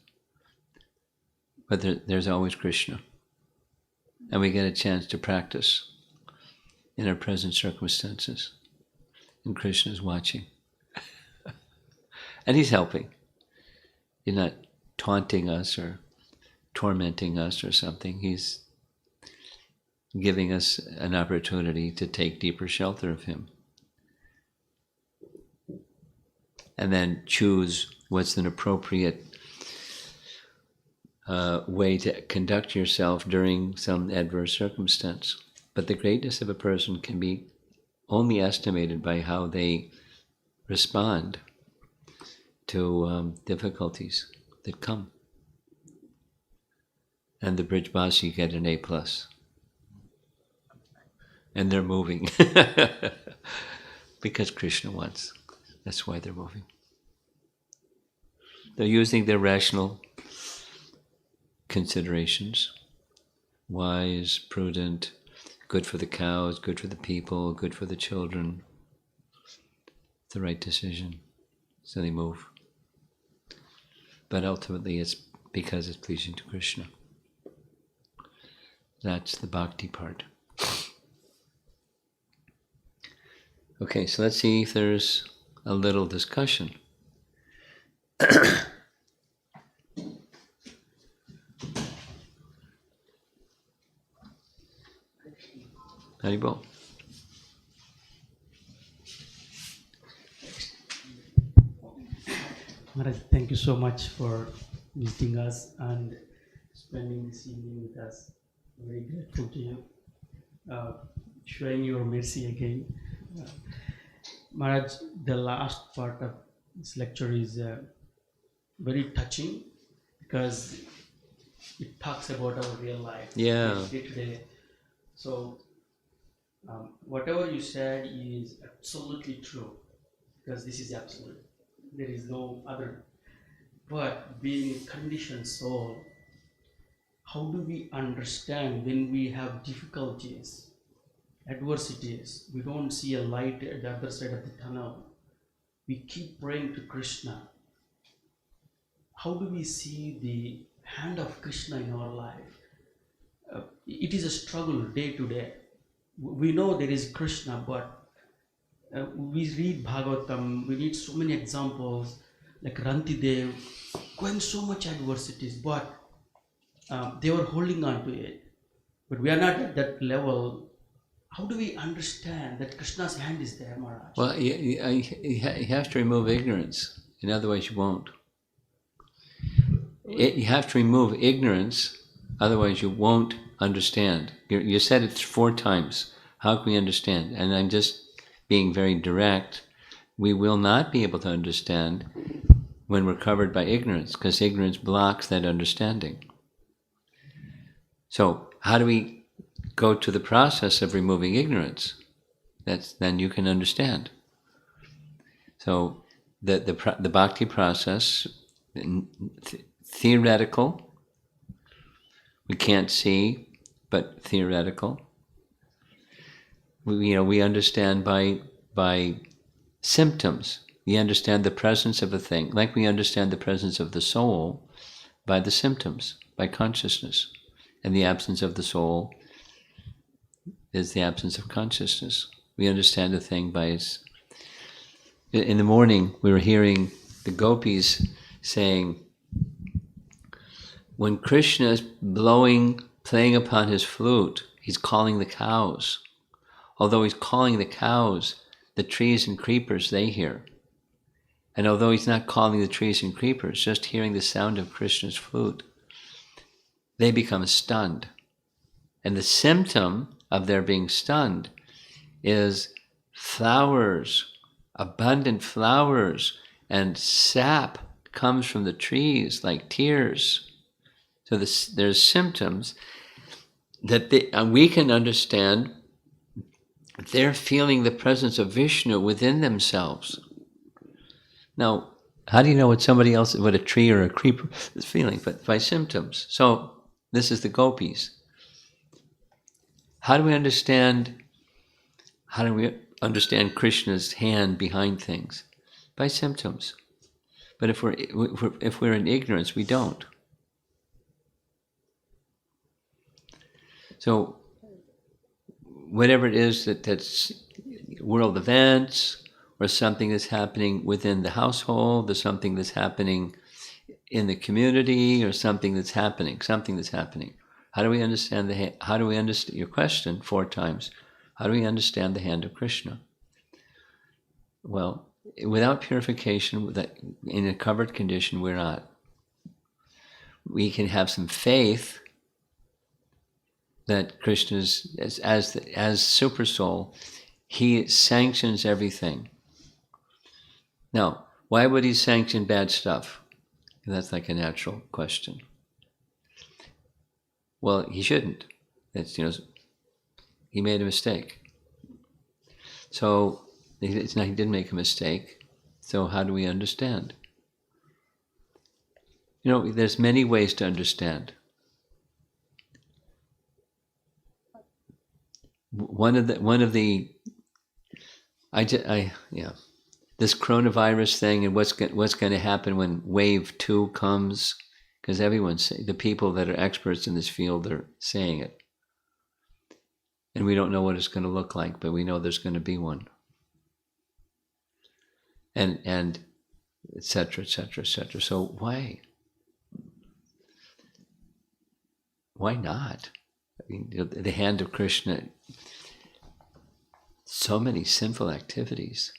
But there's always Krishna. And we get a chance to practice in our present circumstances. And Krishna is watching. And he's helping. He's not taunting us or tormenting us or something. He's giving us an opportunity to take deeper shelter of him. And then choose what's an appropriate way to conduct yourself during some adverse circumstance. But the greatness of a person can be only estimated by how they respond to difficulties that come. And the Brijbasi get an A+. And they're moving. Because Krishna wants. That's why they're moving. They're using their rational considerations. Wise, prudent, good for the cows, good for the people, good for the children. It's the right decision. So they move. But ultimately it's because it's pleasing to Krishna. That's the bhakti part. Okay, so let's see if there's a little discussion. Haribol. Maharaj, thank you so much for visiting us and spending this evening with us. Very grateful to you. Showing your mercy again. Maharaj, the last part of this lecture is very touching because it talks about our real life. Yeah. Day to day. So, whatever you said is absolutely true because this is absolute. There is no other. But being a conditioned soul, how do we understand when we have difficulties, adversities? We don't see a light at the other side of the tunnel. We keep praying to Krishna. How do we see the hand of Krishna in our life? It is a struggle day to day. We know there is Krishna, but we read Bhagavatam, we need so many examples, like Rantidev, going so much adversities, but they were holding on to it. But we are not at that level. How do we understand that Krishna's hand is there, Maharaj? Well, you have to remove ignorance, and otherwise you won't. You have to remove ignorance, otherwise you won't understand. You said it 4 times. How can we understand? And I'm just being very direct. We will not be able to understand when we're covered by ignorance, because ignorance blocks that understanding. So how do we go to the process of removing ignorance? Then you can understand. So the bhakti process, theoretical, we can't see, but theoretical. We understand by symptoms. We understand the presence of a thing, like we understand the presence of the soul by the symptoms, by consciousness. And the absence of the soul is the absence of consciousness. We understand a thing by its... In the morning, we were hearing the gopis saying, when Krishna is playing upon his flute, he's calling the cows. Although he's calling the cows, the trees and creepers, they hear. And although he's not calling the trees and creepers, just hearing the sound of Krishna's flute, they become stunned. And the symptom of their being stunned is flowers, abundant flowers, and sap comes from the trees like tears. So there's symptoms that we can understand. They're feeling the presence of Vishnu within themselves. Now, how do you know what a tree or a creeper is feeling? But by symptoms. So this is the gopis. How do we understand Krishna's hand behind things? By symptoms. But if we're in ignorance, we don't. So whatever it is that's world events, or something that's happening within the household, or something that's happening in the community, or something that's happening. How do we understand your question 4 times? How do we understand the hand of Krishna? Well, without purification, in a covered condition, we're not. We can have some faith that Krishna's, as super soul, he sanctions everything. Now, why would he sanction bad stuff? That's like a natural question. Well, he shouldn't. He made a mistake. So he didn't make a mistake. So how do we understand? There's many ways to understand. This coronavirus thing and what's going to happen when wave 2 comes, because the people that are experts in this field are saying it. And we don't know what it's going to look like, but we know there's going to be one. And et cetera, et cetera, et cetera. So why? Why not? I mean, the hand of Krishna, so many sinful activities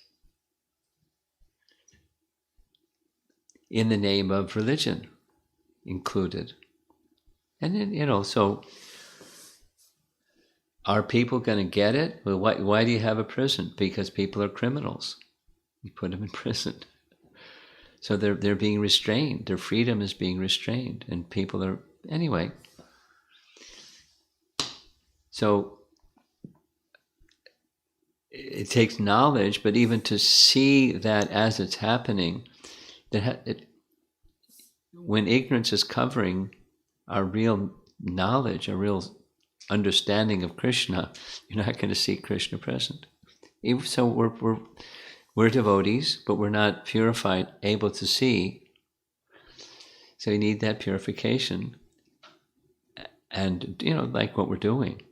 in the name of religion included. And then, so are people going to get it? Well, why do you have a prison? Because people are criminals. You put them in prison. So they're being restrained. Their freedom is being restrained. And people are, anyway. So it takes knowledge, but even to see that as it's happening, when ignorance is covering our real knowledge, our real understanding of Krishna, you're not going to see Krishna present. Even so, we're devotees, but we're not purified, able to see. So you need that purification, and like what we're doing,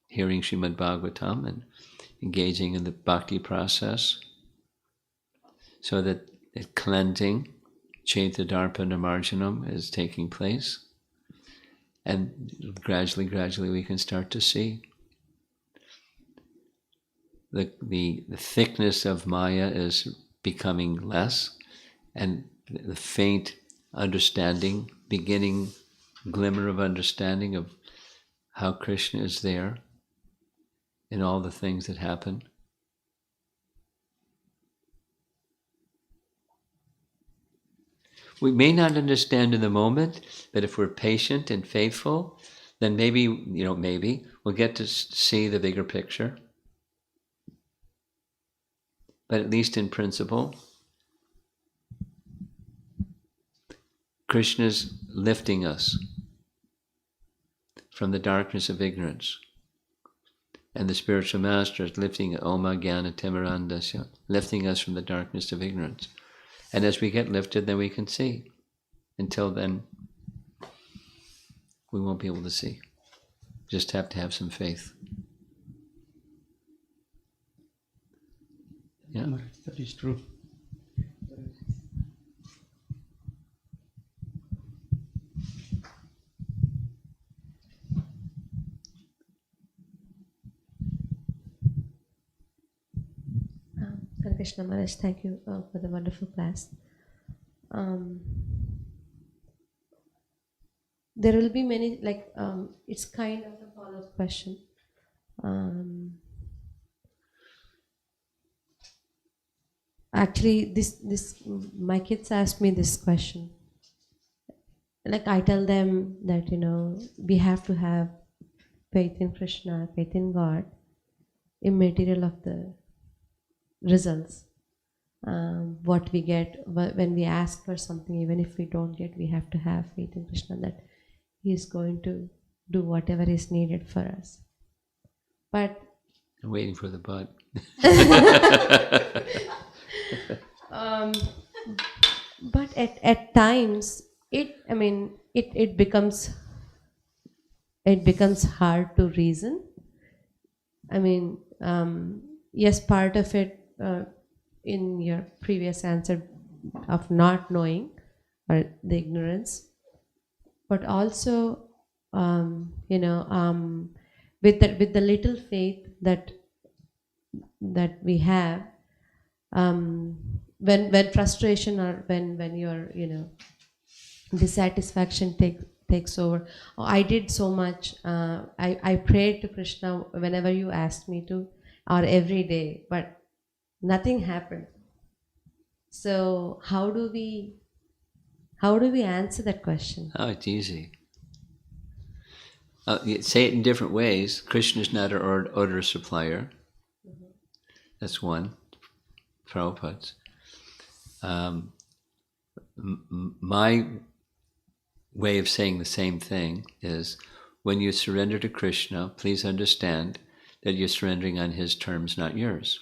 hearing Srimad Bhagavatam and engaging in the bhakti process, so that cleansing, Chaita Darpa Namarjanam, is taking place. And gradually we can start to see the thickness of Maya is becoming less, and the faint understanding beginning glimmer of understanding of how Krishna is there in all the things that happen? We may not understand in the moment, but if we're patient and faithful, then maybe we'll get to see the bigger picture. But at least in principle, Krishna's lifting us from the darkness of ignorance. And the spiritual master is lifting Oma Jnana Timirandasya, lifting us from the darkness of ignorance. And as we get lifted, then we can see. Until then, we won't be able to see. Just have to have some faith. Yeah. That is true. Hare Krishna Maharaj, thank you for the wonderful class. There will be many, it's kind of a follow-up question. Actually, my kids asked me this question. Like I tell them that, we have to have faith in Krishna, faith in God, immaterial of the results. What we get when we ask for something, even if we don't get, we have to have faith in Krishna that He is going to do whatever is needed for us. But I'm waiting for the but. But at times it becomes hard to reason. Yes, part of it in your previous answer of not knowing or the ignorance, but also with the little faith that we have, when frustration or when your dissatisfaction takes over. Oh, I did so much. I prayed to Krishna whenever you asked me to, or every day, but nothing happened. So how do we answer that question? Oh, it's easy. You say it in different ways. Krishna is not our order supplier. Mm-hmm. That's one. Prabhupada's. My way of saying the same thing is, when you surrender to Krishna, please understand that you're surrendering on His terms, not yours.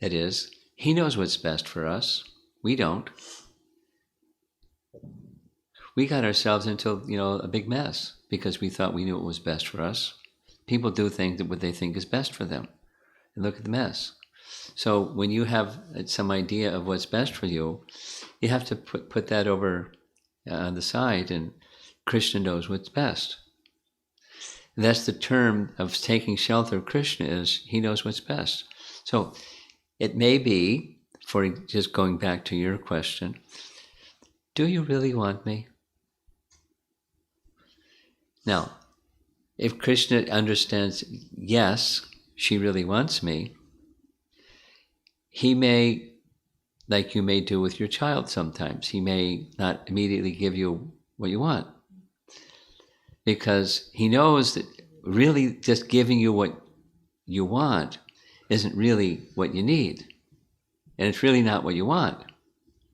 That is, He knows what's best for us. We don't. We got ourselves into, a big mess because we thought we knew what was best for us. People do things that what they think is best for them. And look at the mess. So when you have some idea of what's best for you, you have to put that over on the side, and Krishna knows what's best. And that's the term of taking shelter of Krishna, is He knows what's best. So it may be, for just going back to your question, do you really want me? Now, if Krishna understands, yes, she really wants me, He may, like you may do with your child sometimes, He may not immediately give you what you want, because He knows that really just giving you what you want isn't really what you need, and it's really not what you want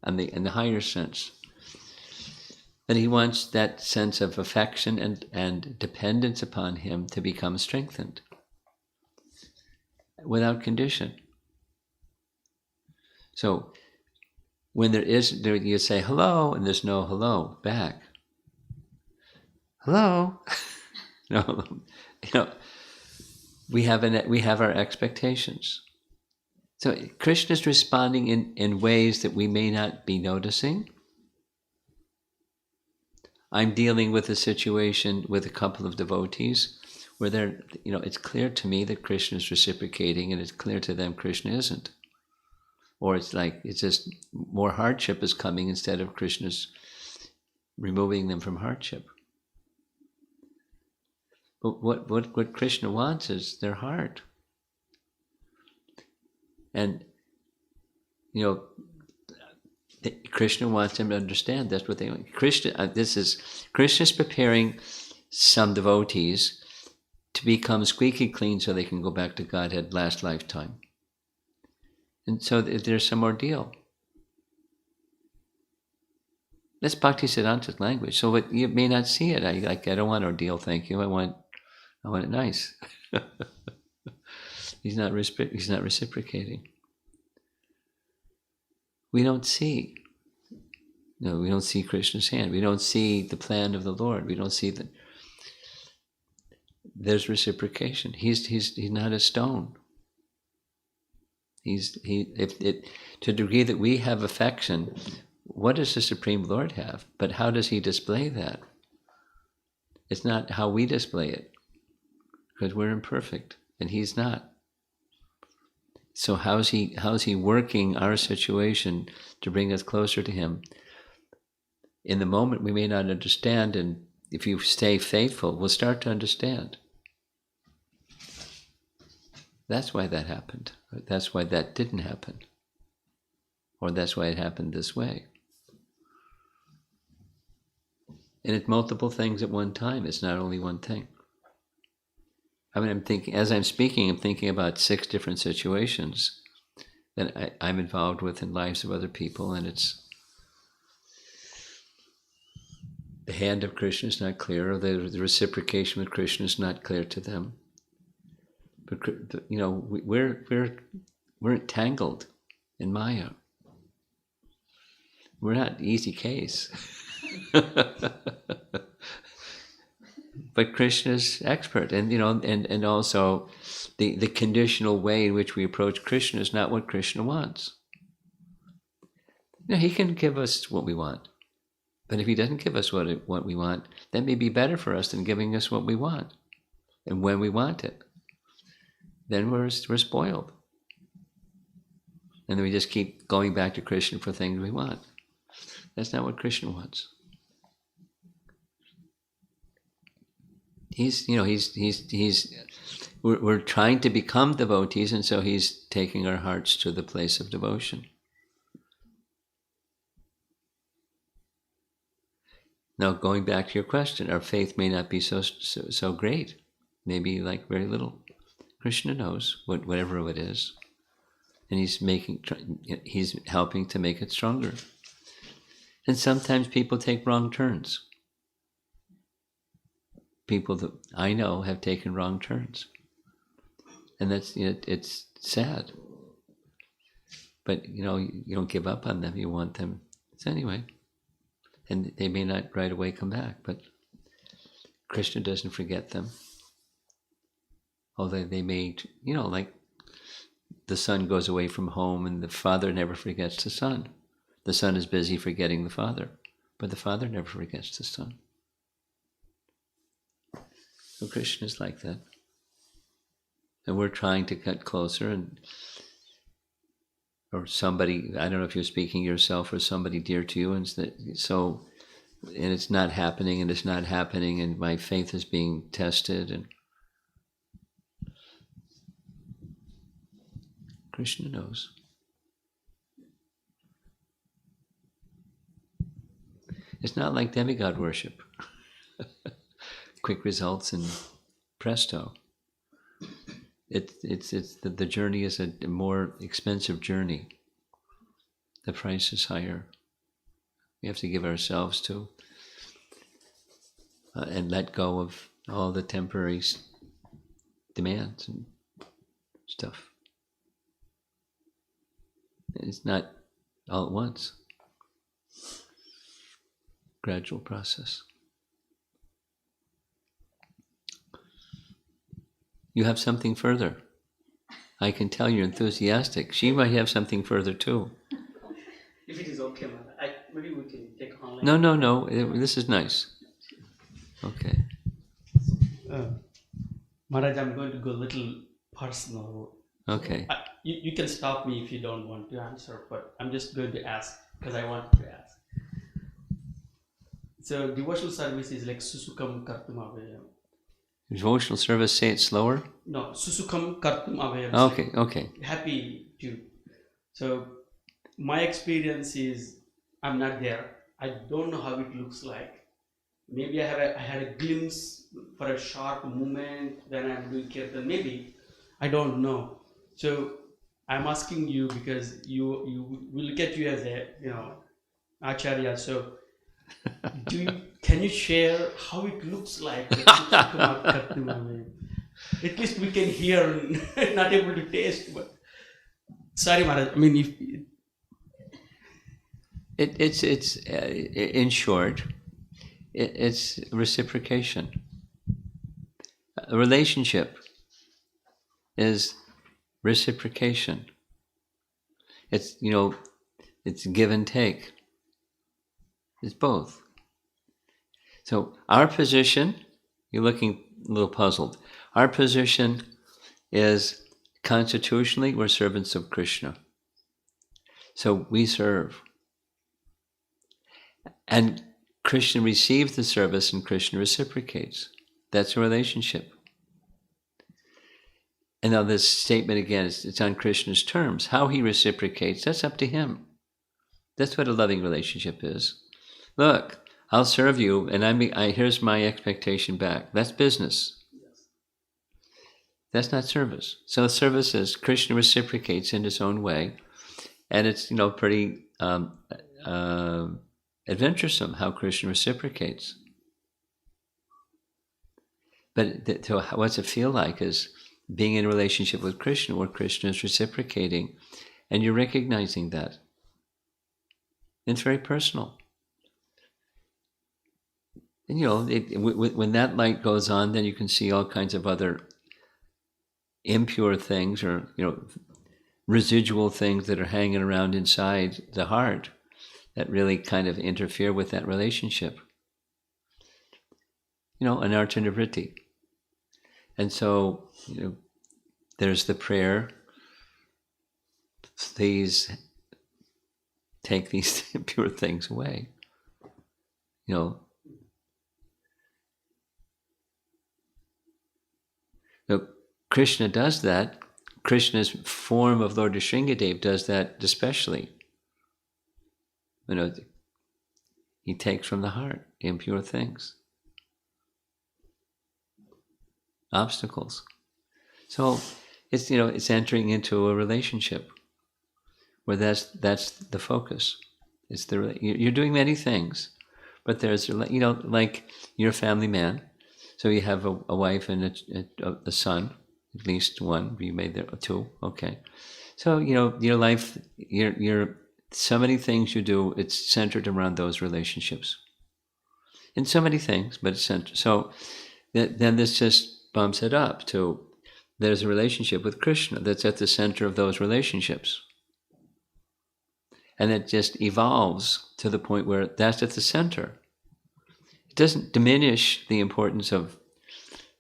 in the higher sense. But He wants that sense of affection and dependence upon Him to become strengthened without condition. So when you say hello and there's no hello back. Hello? No, we have our expectations. So Krishna's responding in ways that we may not be noticing. I'm dealing with a situation with a couple of devotees where it's clear to me that Krishna is reciprocating, and it's clear to them Krishna isn't. Or it's like, it's just more hardship is coming instead of Krishna's removing them from hardship. But what Krishna wants is their heart. And, you know, Krishna wants them to understand that's what they want. Krishna's preparing some devotees to become squeaky clean so they can go back to Godhead last lifetime. And so there's some ordeal. That's Bhaktisiddhanta's language. So you may not see it. I don't want ordeal, thank you. I want it nice. He's not reciprocating. We don't see. No, we don't see Krishna's hand. We don't see the plan of the Lord. We don't see that. There's reciprocation. He's not a stone. To the degree that we have affection, what does the Supreme Lord have? But how does he display that? It's not how we display it, because we're imperfect and he's not. So how's he working our situation to bring us closer to him? In the moment we may not understand, and if you stay faithful, we'll start to understand. That's why that happened. That's why that didn't happen. Or that's why it happened this way. And it's multiple things at one time. It's not only one thing. I mean, I'm thinking, as I'm speaking, I'm thinking about 6 different situations that I'm involved with in lives of other people, and it's the hand of Krishna is not clear, or the reciprocation with Krishna is not clear to them. But you know, we're entangled in Maya. We're not easy case. But Krishna's expert, and you know, and also the conditional way in which we approach Krishna is not what Krishna wants. You know, he can give us what we want, but if he doesn't give us what we want, that may be better for us than giving us what we want, and when we want it. Then we're spoiled, and then we just keep going back to Krishna for things we want. That's not what Krishna wants. We're trying to become devotees, and so he's taking our hearts to the place of devotion. Now, going back to your question, our faith may not be so great, maybe like very little. Krishna knows whatever it is, and he's helping to make it stronger. And sometimes people take wrong turns. People that I know have taken wrong turns, and it's sad. But you know, you don't give up on them. You want them anyway, and they may not right away come back. But Krishna doesn't forget them. Although they may, you know, like the son goes away from home and the father never forgets the son. The son is busy forgetting the father, but the father never forgets the son. So Krishna is like that. And we're trying to get closer, or somebody, I don't know if you're speaking yourself or somebody dear to you, and it's not happening, and my faith is being tested, and Krishna knows. It's not like demigod worship. Quick results and presto. The journey is a more expensive journey. The price is higher. We have to give ourselves to and let go of all the temporary demands and stuff. It's not all at once. Gradual process. You have something further. I can tell you're enthusiastic. She might have something further too. If it is okay, maybe we can take online. No. This is nice. Okay. Maharaj, I'm going to go a little personal. Okay. You can stop me if you don't want to answer, but I'm just going to ask because I want to ask. So devotional service is like susukam kartum avayam. Devotional service, say it slower. No, susukam kartum avayam. Okay, okay. Happy to. So my experience is I'm not there. I don't know how it looks like. Maybe I had a glimpse for a short moment when I'm doing kirtan. Maybe I don't know. So I'm asking you because we look at you as a acharya. So can you share how it looks like? At least we can hear, not able to taste. But sorry, Maharaj. I mean, if It's in short, it's reciprocation. A relationship is reciprocation. It's it's give and take. It's both. So our position, you're looking a little puzzled. Our position is constitutionally we're servants of Krishna. So we serve. And Krishna receives the service and Krishna reciprocates. That's a relationship. And now this statement again, it's on Krishna's terms. How he reciprocates, that's up to him. That's what a loving relationship is. Look, I'll serve you, and here's my expectation back. That's business. That's not service. So service is Krishna reciprocates in his own way, and it's pretty adventuresome how Krishna reciprocates. But so what's it feel like is being in a relationship with Krishna where Krishna is reciprocating, and you're recognizing that. It's very personal. And when that light goes on, then you can see all kinds of other impure things or residual things that are hanging around inside the heart that really kind of interfere with that relationship. Anartha-nivritti. And so, there's the prayer, please take these impure things away. Krishna does that. Krishna's form of Lord Nrsimhadev does that especially. He takes from the heart impure things, obstacles. So it's entering into a relationship where that's the focus. You're doing many things, but there's like you're a family man, so you have a wife and a son, at least one. You made there two, okay. So your life, your so many things you do, it's centered around those relationships. In so many things, but it's centered. So then this just bumps it up to there's a relationship with Krishna that's at the center of those relationships. And it just evolves to the point where that's at the center. It doesn't diminish the importance of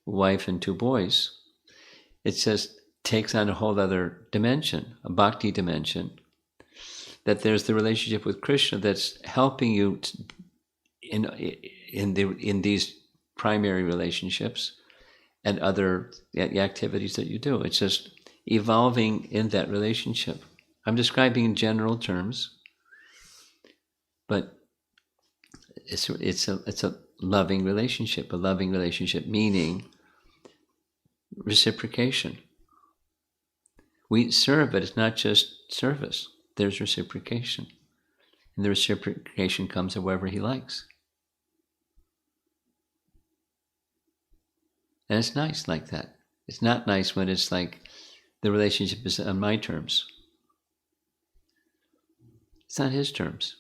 wife and two boys. It just takes on a whole other dimension, a bhakti dimension, that there's the relationship with Krishna that's helping you in these primary relationships and other activities that you do. It's just evolving in that relationship. I'm describing in general terms, but it's a loving relationship. A loving relationship meaning reciprocation. We serve, but it's not just service. There's reciprocation. And the reciprocation comes however he likes. And it's nice like that. It's not nice when it's like the relationship is on my terms. It's not his terms.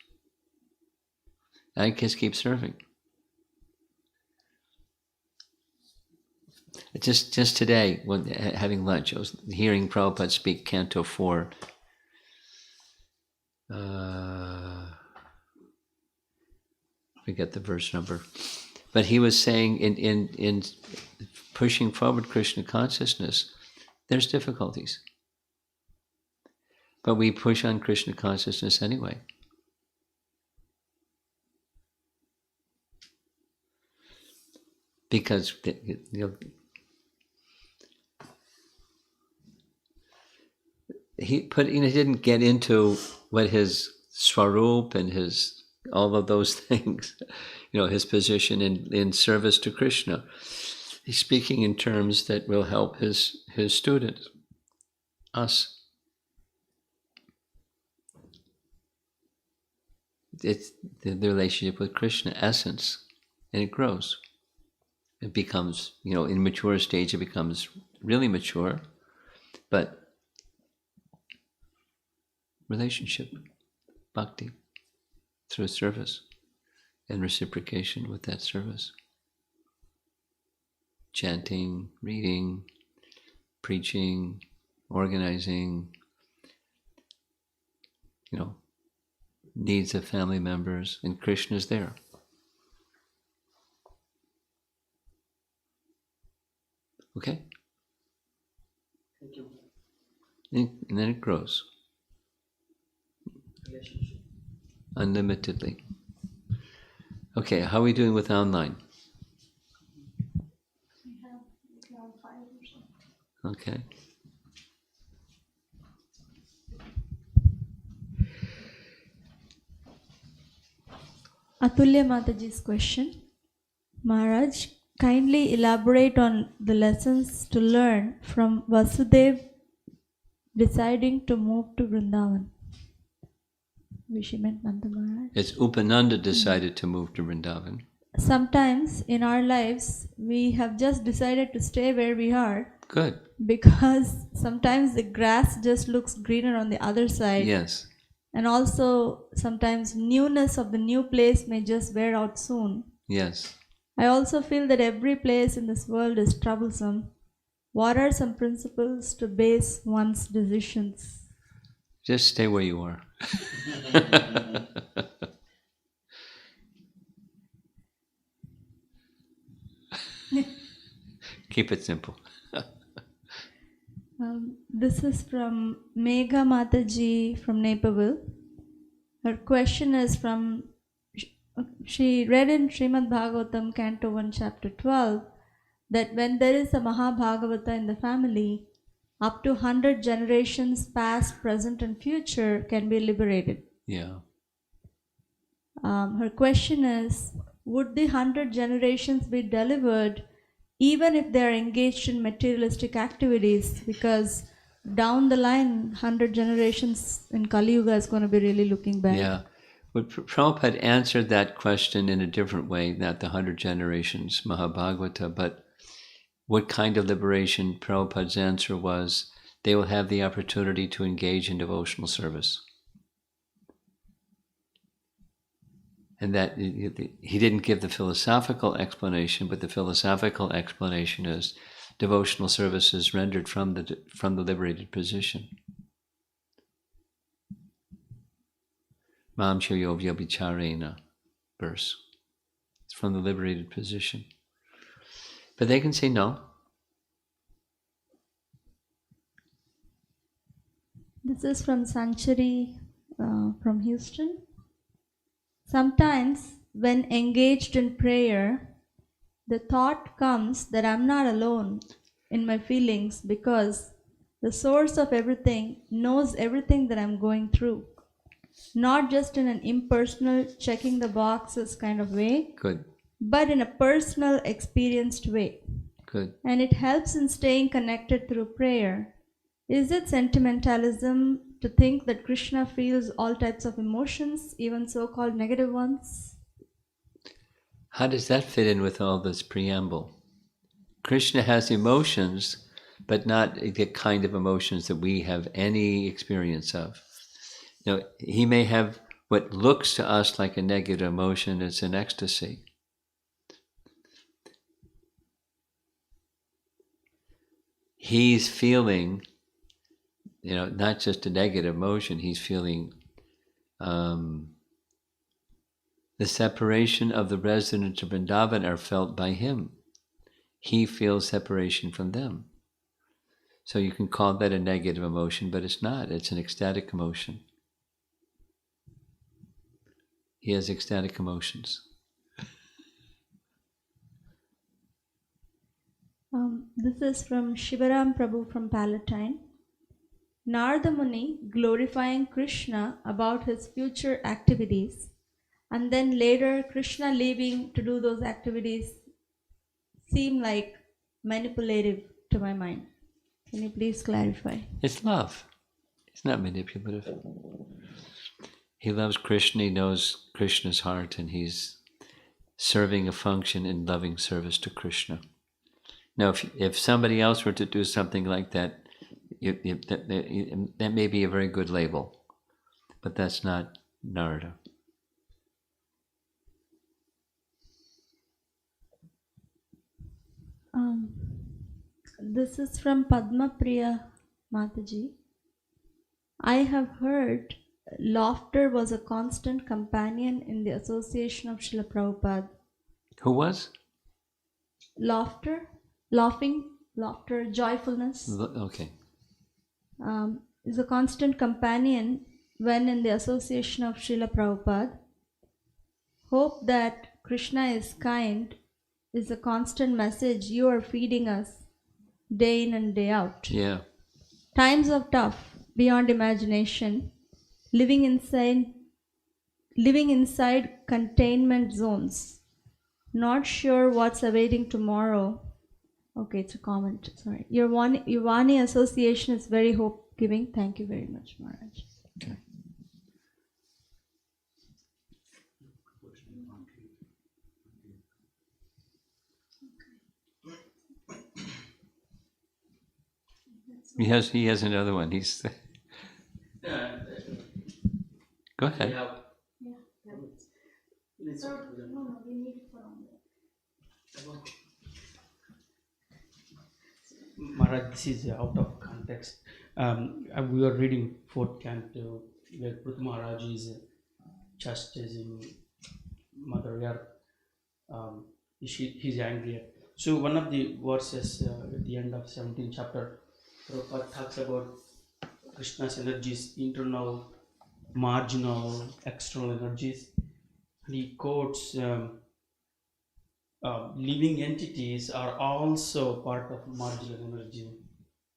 I just keep serving. Just today, when having lunch, I was hearing Prabhupada speak Canto 4. Forget the verse number, but he was saying in pushing forward Krishna consciousness, there's difficulties. But we push on Krishna consciousness anyway. Because he didn't get into what his swarup and his all of those things, his position in service to Krishna. He's speaking in terms that will help his students, us. It's the relationship with Krishna, essence, and it grows. It becomes, in mature stage, it becomes really mature, but relationship, bhakti, through service and reciprocation with that service. Chanting, reading, preaching, organizing, needs of family members, and Krishna's there. Okay? Thank you. And then it grows Relationship. unlimitedly. Okay, how are we doing with online? We have around 5 or so. Okay. Atulya Mataji's question. Maharaj, kindly elaborate on the lessons to learn from Vasudev deciding to move to Vrndavan. She meant Nanda Maharaj. It's Upananda decided to move to Vrndavan. Sometimes in our lives, we have just decided to stay where we are Good. because sometimes the grass just looks greener on the other side. Yes. And also sometimes newness of the new place may just wear out soon. Yes. I also feel that every place in this world is troublesome. What are some principles to base one's decisions? Just stay where you are. Keep it simple. This is from Megha Mataji from Naperville. Her question is from, she read in Srimad Bhagavatam, Canto 1, Chapter 12, that when there is a Mahabhagavata in the family, up to 100 generations past, present and future can be liberated. Yeah. Her question is, would the 100 generations be delivered even if they are engaged in materialistic activities? Because down the line, 100 generations in Kali Yuga is going to be really looking bad. Yeah. But Prabhupada answered that question in a different way, not the 100 generations Mahabhagavata, but what kind of liberation? Prabhupada's answer was, they will have the opportunity to engage in devotional service. And that he didn't give the philosophical explanation, but the philosophical explanation is devotional service is rendered from the liberated position. Mam Chayovya Vicharena verse. It's from the liberated position. But they can say no. This is from Sanchari from Houston. Sometimes when engaged in prayer, the thought comes that I'm not alone in my feelings because the source of everything knows everything that I'm going through. Not just in an impersonal checking the boxes kind of way, Good. but in a personal experienced way. Good. And it helps in staying connected through prayer. Is it sentimentalism to think that Krishna feels all types of emotions, even so-called negative ones? How does that fit in with all this preamble? Krishna has emotions, but not the kind of emotions that we have any experience of. He may have what looks to us like a negative emotion. It's an ecstasy. He's feeling, not just a negative emotion, he's feeling the separation of the residents of Vrndavan are felt by him. He feels separation from them. So you can call that a negative emotion, but it's not. It's an ecstatic emotion. He has ecstatic emotions. This is from Shivaram Prabhu from Palatine. Narada Muni glorifying Krishna about his future activities, and then later Krishna leaving to do those activities seem like manipulative to my mind. Can you please clarify? It's love. It's not manipulative. He loves Krishna, he knows Krishna's heart, and he's serving a function in loving service to Krishna. Now, if somebody else were to do something like that, that may be a very good label, but that's not Narada. This is from Padma Priya Mataji. I have heard laughter was a constant companion in the association of Srila Prabhupada. Who was? Laughter, laughter, joyfulness Okay. is a constant companion when in the association of Srila Prabhupada. Hope that Krishna is kind is a constant message you are feeding us day in and day out. Yeah. Times of tough, beyond imagination, living inside containment zones, not sure what's awaiting tomorrow. Okay, it's a comment, sorry. Your Vani association is very hope-giving. Thank you very much, Maharaj. Okay. He has another one. He's. Go ahead. No, we need it for on there. Maharaj, this is out of context. We were reading 4th canto where Prithu Maharaj is chastising Mother Earth. He's angry. So one of the verses at the end of 17th chapter, Prabhupada talks about Krishna's energies, internal, marginal, external energies. And he quotes living entities are also part of marginal energy.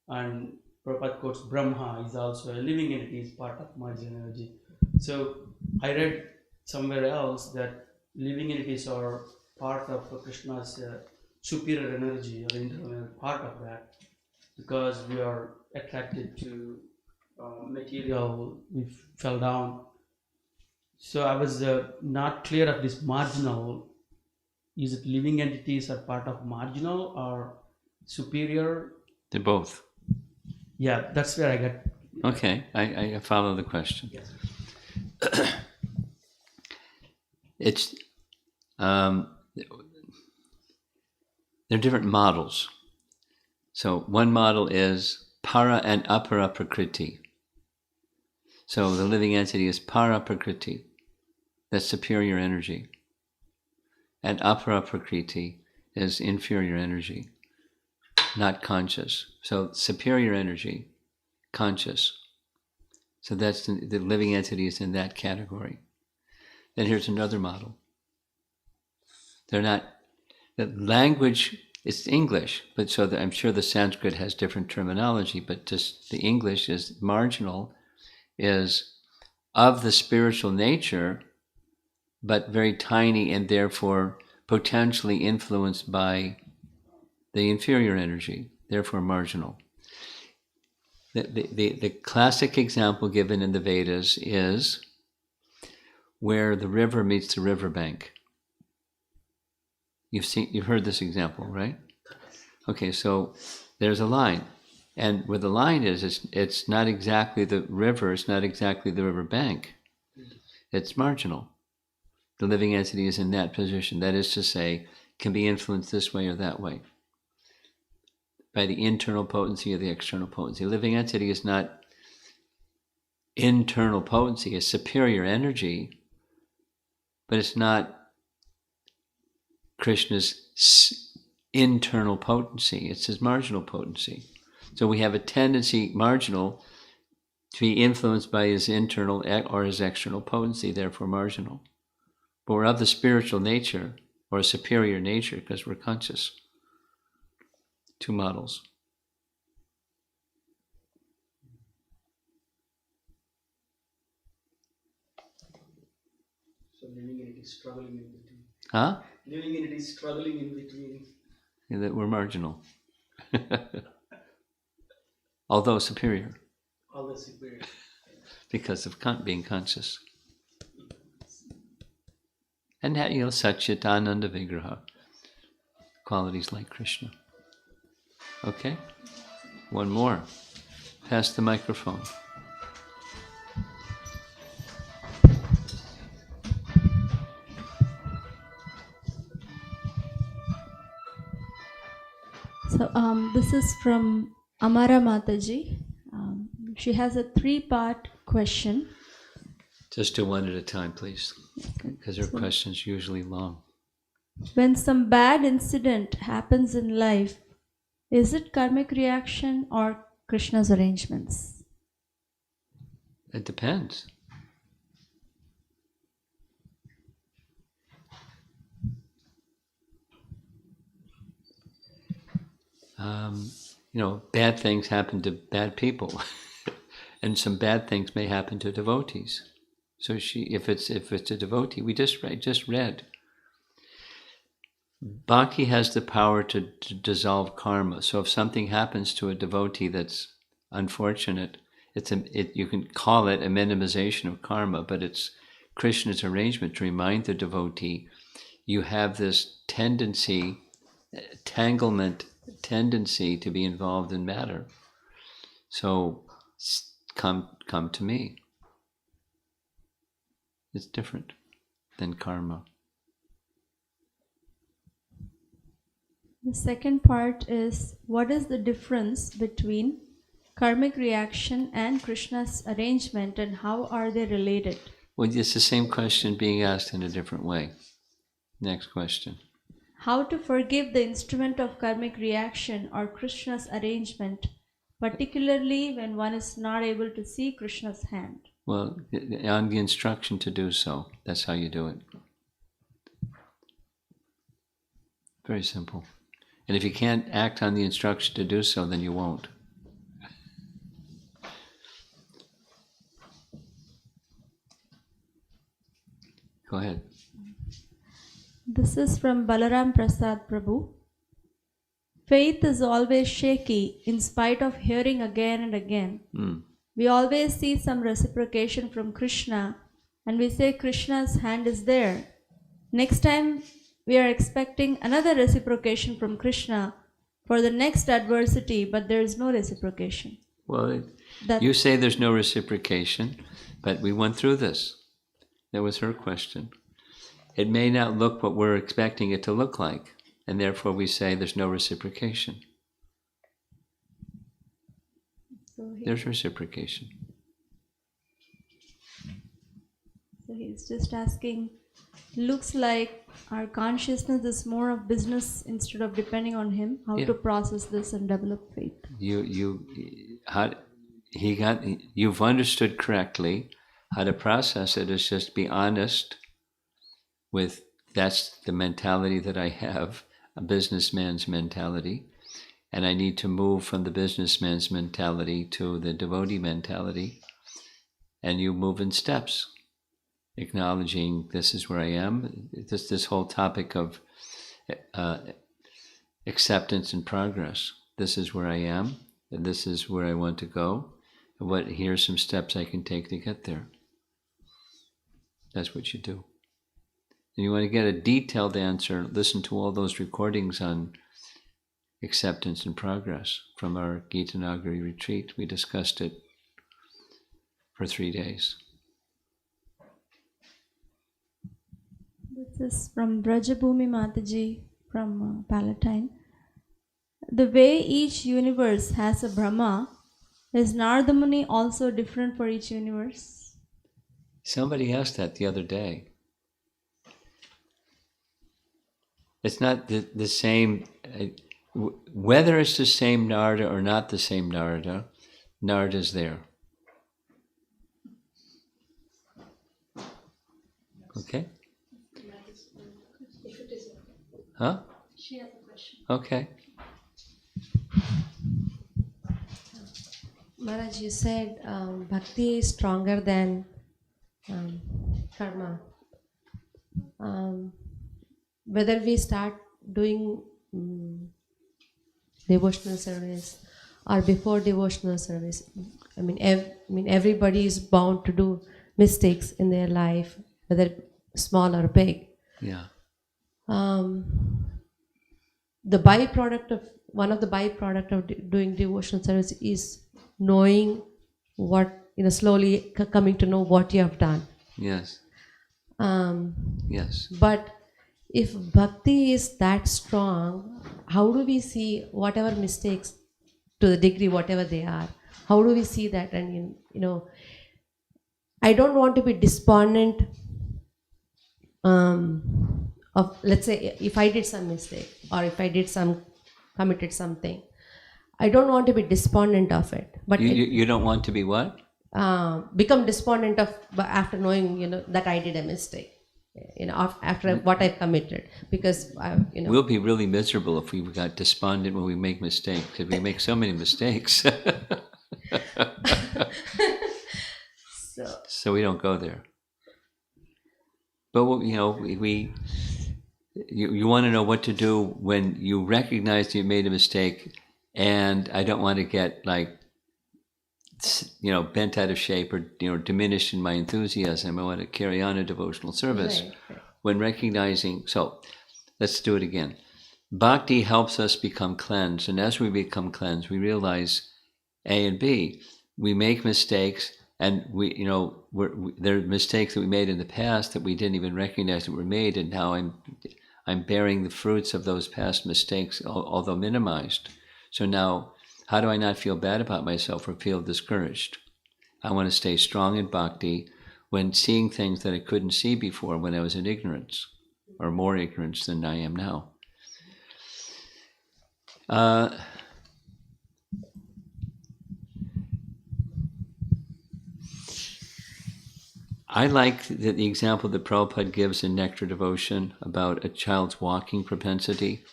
And Prabhupada quotes Brahma is also a living entity, is part of marginal energy. So I read somewhere else that living entities are part of Krishna's superior energy or internal part of that, because we are attracted to material, we fell down. So I was not clear of this marginal. Is it living entities are part of marginal or superior? They're both. Yeah, that's where I got. Okay, I follow the question. Yes. It's they're different models. So one model is para and apara prakriti. So the living entity is para prakriti, that's superior energy, and apara prakriti is inferior energy, not conscious. So superior energy, conscious. So that's the living entity is in that category. Then here's another model. They're not, the language is English, but so I'm sure the Sanskrit has different terminology, but just the English is marginal, is of the spiritual nature, but very tiny and therefore potentially influenced by the inferior energy, therefore marginal. The classic example given in the Vedas is where the river meets the riverbank. You've heard this example, right? Okay, so there's a line, and where the line is, it's not exactly the river, it's not exactly the riverbank. It's marginal. The living entity is in that position. That is to say, can be influenced this way or that way by the internal potency or the external potency. Living entity is not internal potency, it's superior energy, but it's not Krishna's internal potency, it's his marginal potency. So we have a tendency, marginal, to be influenced by his internal or his external potency, therefore marginal. But we're of the spiritual nature, or a superior nature, because we're conscious. Two models. So living in it is struggling in between. Huh? Living in it is struggling in between. That we're marginal. Although superior, All the superior. because of being conscious. And that, Satchit Ananda Vigraha. Qualities like Krishna. Okay? One more. Pass the microphone. So this is from Amara Mataji. She has a 3-part question. Just do one at a time, please, because her question's usually long. When some bad incident happens in life, is it karmic reaction or Krishna's arrangements? It depends. Bad things happen to bad people, and some bad things may happen to devotees. So if it's a devotee, we just read. Bhakti has the power to dissolve karma. So if something happens to a devotee that's unfortunate, you can call it a minimization of karma, but it's Krishna's arrangement to remind the devotee, you have this tendency to be involved in matter. So come to me. It's different than karma. The second part is, what is the difference between karmic reaction and Krishna's arrangement, and how are they related? Well, it's the same question being asked in a different way. Next question. How to forgive the instrument of karmic reaction or Krishna's arrangement, particularly when one is not able to see Krishna's hand? Well, on the instruction to do so. That's how you do it. Very simple. And if you can't act on the instruction to do so, then you won't. Go ahead. This is from Balaram Prasad Prabhu. Faith is always shaky in spite of hearing again and again. We always see some reciprocation from Krishna and we say Krishna's hand is there. Next time we are expecting another reciprocation from Krishna for the next adversity, but there is no reciprocation. Well, you say there's no reciprocation, but we went through this. That was her question. It may not look what we're expecting it to look like, and therefore we say there's no reciprocation. There's reciprocation. So he's just asking, looks like our consciousness is more of business instead of depending on him. How to process this and develop faith? You've understood correctly. How to process it is just be honest with, that's the mentality that I have, a businessman's mentality, and I need to move from the businessman's mentality to the devotee mentality, and you move in steps, acknowledging this is where I am. This whole topic of acceptance and progress. This is where I am, and this is where I want to go, and here's some steps I can take to get there. That's what you do. And you want to get a detailed answer, listen to all those recordings on acceptance and progress from our Gita Nagari retreat. We discussed it for 3 days. This is from Brajabhumi Mataji from Palatine. The way each universe has a Brahma, is Narada Muni also different for each universe? Somebody asked that the other day. It's not the same. Whether it's the same Narada or not the same Narada, Narada's there. Okay? If it is okay. Huh? She has a question. Okay. Maharaj, you said bhakti is stronger than karma. Whether we start doing devotional service or before devotional service, I mean, everybody is bound to do mistakes in their life, whether small or big. Yeah. The byproduct of one of the byproduct of doing devotional service is knowing what, slowly coming to know what you have done. Yes. Yes. But if bhakti is that strong, how do we see whatever mistakes, to the degree whatever they are, how do we see that? And I don't want to be despondent of, let's say, if I did some mistake or if I committed something, I don't want to be despondent of it. But You don't want to be what? become despondent of after knowing that I did a mistake, after what I've committed, because We'll be really miserable if we got despondent when we make mistakes, because we make so many mistakes. So we don't go there. But you want to know what to do when you recognize you made a mistake, and I don't want to get bent out of shape or diminished in my enthusiasm. I want to carry on a devotional service. Right. When recognizing, so let's do it again. Bhakti helps us become cleansed, and as we become cleansed, we realize A and B. We make mistakes, and there are mistakes that we made in the past that we didn't even recognize that were made, and now I'm bearing the fruits of those past mistakes, although minimized. So now, how do I not feel bad about myself or feel discouraged? I want to stay strong in bhakti when seeing things that I couldn't see before when I was in ignorance, or more ignorance than I am now. I like the example that Prabhupada gives in Nectar Devotion about a child's walking propensity.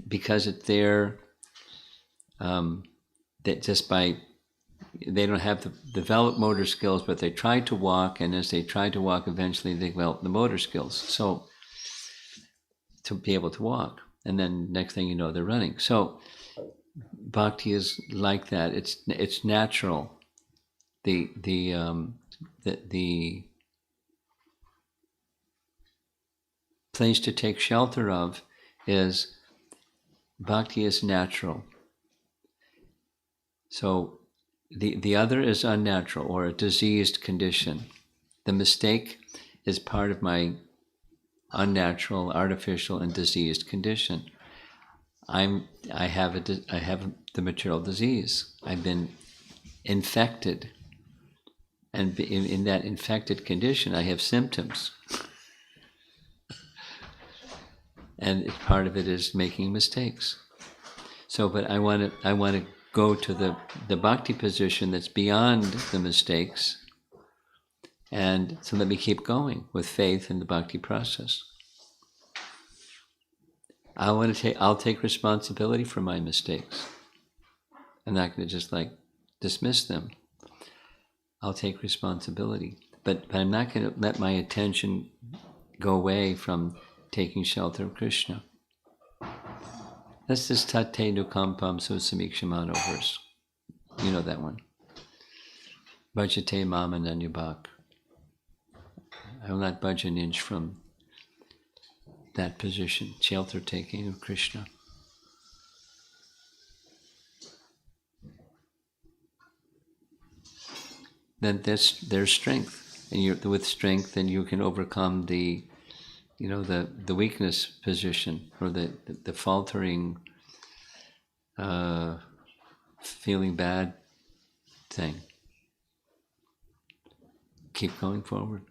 Because it's there, that just they don't have the developed motor skills, but they try to walk, and as they try to walk, eventually they develop the motor skills. So to be able to walk, and then next thing you know, they're running. So bhakti is like that. It's natural. The place to take shelter of is bhakti is natural. So the other is unnatural, or a diseased condition. The mistake is part of my unnatural, artificial, and diseased condition. I have the material disease. I've been infected, and in that infected condition, I have symptoms. And part of it is making mistakes. So, but I want to go to the bhakti position that's beyond the mistakes, and so let me keep going with faith in the bhakti process. I'll take responsibility for my mistakes. I'm not going to just dismiss them. I'll take responsibility, but I'm not going to let my attention go away from taking shelter of Krishna. That's this tate nukampam susamikshamano verse. You know that one. Bhajate mama nanyabhak. I will not budge an inch from that position, shelter taking of Krishna. Then there's strength, and with strength, then you can overcome the weakness position, or the faltering, feeling bad thing. Keep going forward,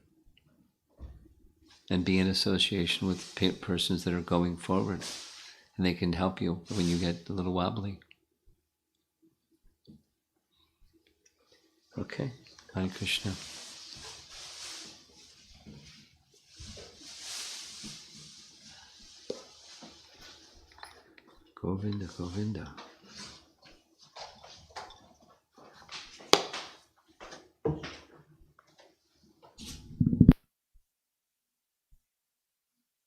and be in association with persons that are going forward, and they can help you when you get a little wobbly. Okay, Hare Krishna. Govinda, Govinda.